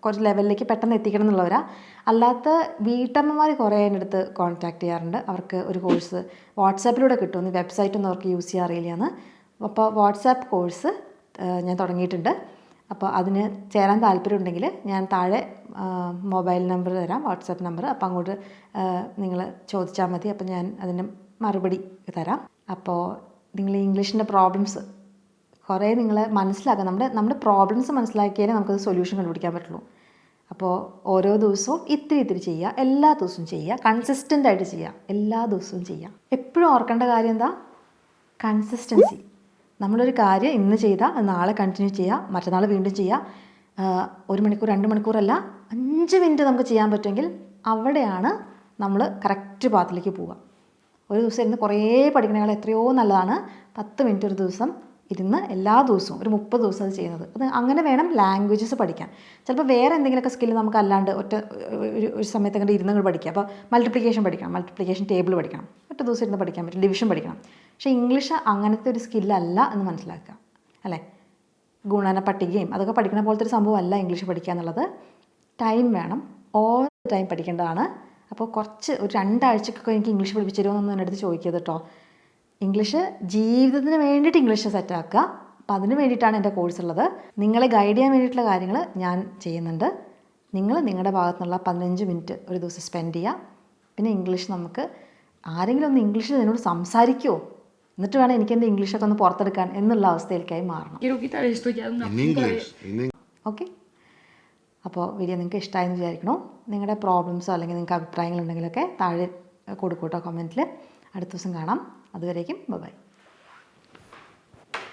കുറച്ച് ലെവലിലേക്ക് പെട്ടെന്ന് എത്തിക്കണം എന്നുള്ളവരാണ്. അല്ലാത്ത വീട്ടമ്മമാർ കുറേ എൻ്റെ അടുത്ത് കോൺടാക്ട് ചെയ്യാറുണ്ട്. അവർക്ക് ഒരു കോഴ്സ് വാട്സാപ്പിലൂടെ കിട്ടുമെന്ന്, വെബ്സൈറ്റൊന്നും അവർക്ക് യൂസ് ചെയ്യാൻ അറിയില്ലയെന്ന്. അപ്പോൾ വാട്സാപ്പ് കോഴ്സ് ഞാൻ തുടങ്ങിയിട്ടുണ്ട്. അപ്പോൾ അതിന് ചേരാൻ താല്പര്യമുണ്ടെങ്കിൽ ഞാൻ താഴെ മൊബൈൽ നമ്പർ തരാം, വാട്സാപ്പ് നമ്പർ. അപ്പോൾ അങ്ങോട്ട് നിങ്ങൾ ചോദിച്ചാൽ മതി. അപ്പോൾ ഞാൻ അതിൻ്റെ മറുപടി തരാം. അപ്പോൾ നിങ്ങൾ ഇംഗ്ലീഷിൻ്റെ പ്രോബ്ലംസ് കുറേ നിങ്ങൾ മനസ്സിലാക്കുക. നമ്മുടെ പ്രോബ്ലംസ് മനസ്സിലാക്കിയാലേ നമുക്കത് സൊല്യൂഷൻ കണ്ടുപിടിക്കാൻ പറ്റുള്ളൂ. അപ്പോൾ ഓരോ ദിവസവും ഇത്തിരി ചെയ്യുക, എല്ലാ ദിവസവും ചെയ്യുക, കൺസിസ്റ്റൻ്റ് ആയിട്ട് ചെയ്യുക, എല്ലാ ദിവസവും ചെയ്യുക. എപ്പോഴും ഓർക്കേണ്ട കാര്യം എന്താ? കൺസിസ്റ്റൻസി. നമ്മളൊരു കാര്യം ഇന്ന് ചെയ്താൽ അത് നാളെ കണ്ടിന്യൂ ചെയ്യുക, മറ്റന്നാൾ വീണ്ടും ചെയ്യുക. 1 മണിക്കൂർ 2 മണിക്കൂറല്ല, 5 മിനിറ്റ് നമുക്ക് ചെയ്യാൻ പറ്റുമെങ്കിൽ അവിടെയാണ് നമ്മൾ കറക്റ്റ് പാത്തിലേക്ക് പോവുക. ഒരു ദിവസം ഇരുന്ന് കുറേ പഠിക്കണേക്കാൾ എത്രയോ നല്ലതാണ് 10 മിനിറ്റ് ഒരു ദിവസം ഇരുന്ന് എല്ലാ ദിവസവും ഒരു 30 ദിവസം അത് ചെയ്യുന്നത്. അത് അങ്ങനെ വേണം ലാംഗ്വേജസ് പഠിക്കാൻ. ചിലപ്പോൾ വേറെ എന്തെങ്കിലുമൊക്കെ സ്കില്ല് നമുക്ക് അല്ലാണ്ട് ഒരു സമയത്ത് അങ്ങോട്ട് ഇരുന്ന് പഠിക്കുക. അപ്പോൾ മൾട്ടിപ്ലിക്കേഷൻ പഠിക്കണം, മൾട്ടിപ്ലിക്കേഷൻ ടേബിൾ പഠിക്കണം, ഒറ്റ ദിവസം ഇരുന്ന് പഠിക്കാൻ പറ്റും. ഡിവിഷൻ പഠിക്കണം. പക്ഷേ ഇംഗ്ലീഷ് അങ്ങനത്തെ ഒരു സ്കില്ലല്ല എന്ന് മനസ്സിലാക്കുക അല്ലേ. ഗുണന പട്ടികയും അതൊക്കെ പഠിക്കണ പോലത്തെ ഒരു സംഭവമല്ല ഇംഗ്ലീഷ് പഠിക്കുക എന്നുള്ളത്. ടൈം വേണം, ഓൾ ടൈം പഠിക്കേണ്ടതാണ്. അപ്പോൾ ഒരു 2 ആഴ്ചക്കൊക്കെ എനിക്ക് ഇംഗ്ലീഷ് പഠിപ്പിച്ചു തരുമോ എൻ്റെ അടുത്ത് ചോദിക്കരുത് കേട്ടോ. ഇംഗ്ലീഷ് ജീവിതത്തിന് വേണ്ടിയിട്ട് ഇംഗ്ലീഷ് സെറ്റാക്കുക. അപ്പോൾ അതിന് വേണ്ടിയിട്ടാണ് എൻ്റെ കോഴ്സ് ഉള്ളത്. നിങ്ങളെ ഗൈഡ് ചെയ്യാൻ വേണ്ടിയിട്ടുള്ള കാര്യങ്ങൾ ഞാൻ ചെയ്യുന്നുണ്ട്. നിങ്ങൾ നിങ്ങളുടെ ഭാഗത്തുനിന്നുള്ള 15 മിനിറ്റ് ഒരു ദിവസം സ്പെൻഡ് ചെയ്യുക. പിന്നെ ഇംഗ്ലീഷ് നമുക്ക് ആരെങ്കിലും ഒന്ന് ഇംഗ്ലീഷിൽ എന്നോട് സംസാരിക്കുമോ, എന്നിട്ട് വേണം എനിക്ക് എൻ്റെ ഇംഗ്ലീഷൊക്കെ ഒന്ന് പുറത്തെടുക്കാൻ എന്നുള്ള അവസ്ഥയിലേക്കായി മാറണം. ഓക്കെ. അപ്പോൾ വീഡിയോ നിങ്ങൾക്ക് ഇഷ്ടമായെന്ന് വിചാരിക്കണോ. നിങ്ങളുടെ പ്രോബ്ലംസോ അല്ലെങ്കിൽ നിങ്ങൾക്ക് അഭിപ്രായങ്ങളുണ്ടെങ്കിലൊക്കെ താഴെ കൊടുക്കൂട്ടോ കമൻറ്റിൽ. അടുത്ത ദിവസം കാണാം. അതുവരേക്കും ബൈ.